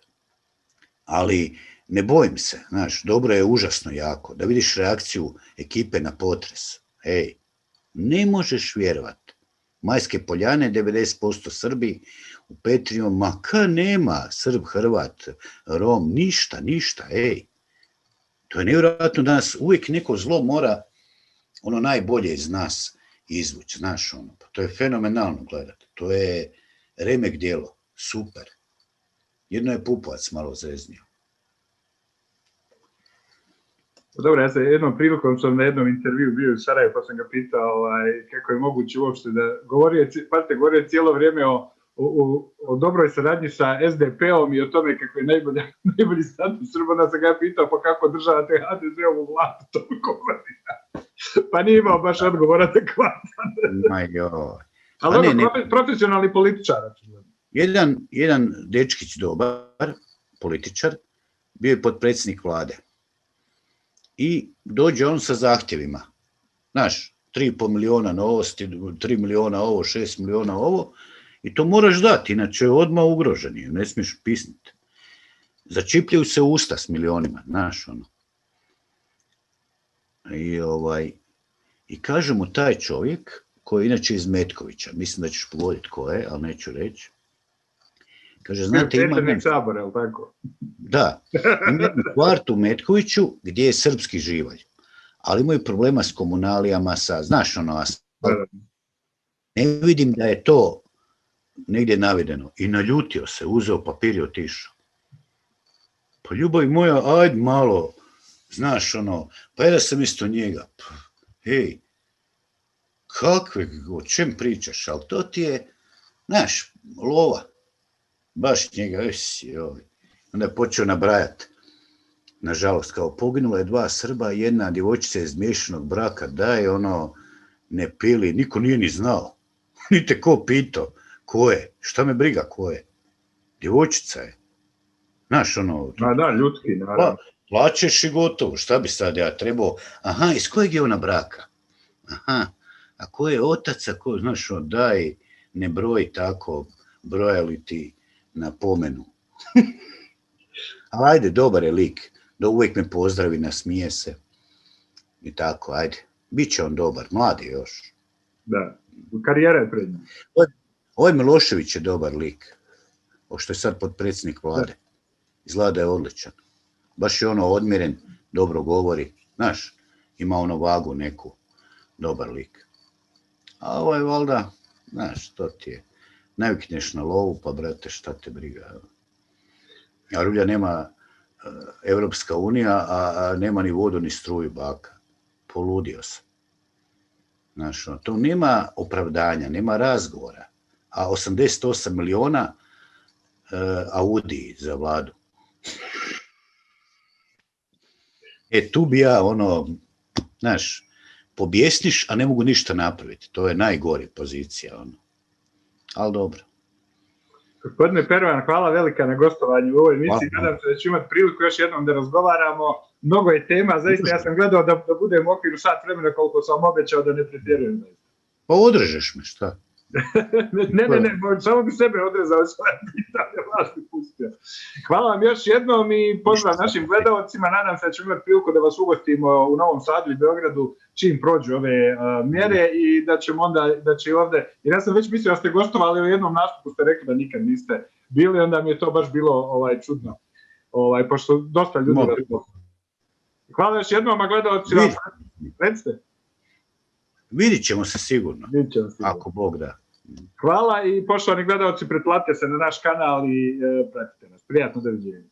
Ali ne bojim se, znaš, dobro je užasno jako. Da vidiš reakciju ekipe na potres. Ej, ne možeš vjerovati. Majske Poljane, 90% Srbi, u Petrinju, ma nema Srb, Hrvat, Rom, ništa, ej. To je nevjerojatno da nas uvijek neko zlo mora ono najbolje iz nas izvući, znaš ono. Pa to je fenomenalno gledati. To je remek djelo, super. Jedno je Pupovac malo zeznio. Dobro, ja sam jednom prilikom sam na jednom intervju bio u Sarajevu, pa sam ga pitao kako je moguće uopšte da govorio cijelo vrijeme o dobroj saradnji sa SDP-om i o tome kako je najbolji status Srba. Onda sam ga pitao pa kako državate HDZ-ovu vladu toliko godina. Pa nije imao baš odgovor adekvatan. Ali profesionalni političar. Jedan dečkić dobar, političar, bio je potpredsjednik vlade. I dođe on sa zahtjevima. Znaš, 3,5 miliona novosti, 3 miliona ovo, 6 miliona ovo. I to moraš dati, inače je odmah ugroženi, ne smiješ pisniti. Začipljaju se usta s milionima, znaš ono. I kaže mu taj čovjek, koji je inače iz Metkovića, mislim da ćeš pogoditi ko je, ali neću reći. Kaže, znate, ima predsjednik Sabora, ali tako? Da, ima jedan kvart u Metkoviću gdje je srpski živalj, ali imaju problema s komunalijama, znaš ono, ne vidim da je to negdje navedeno. I naljutio se, uzeo papir i otišao. Pa ljubav moja, ajde malo, znaš ono, pa ja sam isto njega. Hej, o čem pričaš, ali to ti je, znaš, lova. Baš njega, onda je počeo nabrajati. Nažalost, kao poginulo je 2 Srba, jedna djevojčica iz miješanog braka, da je ono, ne pili, niko nije ni znao. Nite ko pitao, ko je, šta me briga ko je. Djevojčica je. Znaš, ono... Da, ljudski, naravno. Plačeš i gotovo, šta bi sad ja trebao? Aha, iz kojeg je ona braka? Aha, a ko je otac, a ko, znaš, ono, daj, ne broji tako, brojali ti na pomenu. Ali ajde, dobar je lik, da uvijek me pozdravi, nasmije se. I tako, ajde, bit će on dobar, mladi još. Da, karijera je pred njim. Ovaj Milošević je dobar lik, što je sad potpredsjednik vlade. Izgleda da je odličan. Baš je ono odmjeren, dobro govori, znaš, ima ono vagu neku, dobar lik. A ovo je valjda, znaš, to ti je, navikneš na lovu, pa brate, šta te briga. A Rulja nema Evropska unija, a nema ni vodu, ni struju, baka. Poludio sam. Znaš, to nema opravdanja, nema razgovora. A 88 miliona Audi za vladu. Tu bi ja, ono, znaš, pobjesniš, a ne mogu ništa napraviti. To je najgori pozicija, ono. Ali dobro. Gospodine Pervan, hvala velika na gostovanju u ovoj emisiji. Hvala. Nadam se da ću imati priliku još jednom da razgovaramo. Mnogo je tema, zaista ja sam gledao da budem u okviru sat vremena koliko sam obećao da ne pretjerujem. Pa odrežeš me, šta? Ne, samo bi sebe odrezao svoje pitanje, vas bi pustio. Hvala vam još jednom i pozdrav našim gledalcima. Nadam se da ćemo imati priliku da vas ugostimo u Novom Sadu i Beogradu čim prođu ove mjere i da ćemo onda, da će ovdje, jer ja sam već mislio da ste gostovali u jednom nastupu, ste rekli da nikad niste bili, onda mi je to baš bilo čudno, pošto dosta ljudi vas. Hvala još jednom, a gledalcima, recite. Vidit ćemo se sigurno, ako Bog da. Hvala i poštovani gledalci, pretplatite se na naš kanal i pratite nas. Prijatno doviđenje.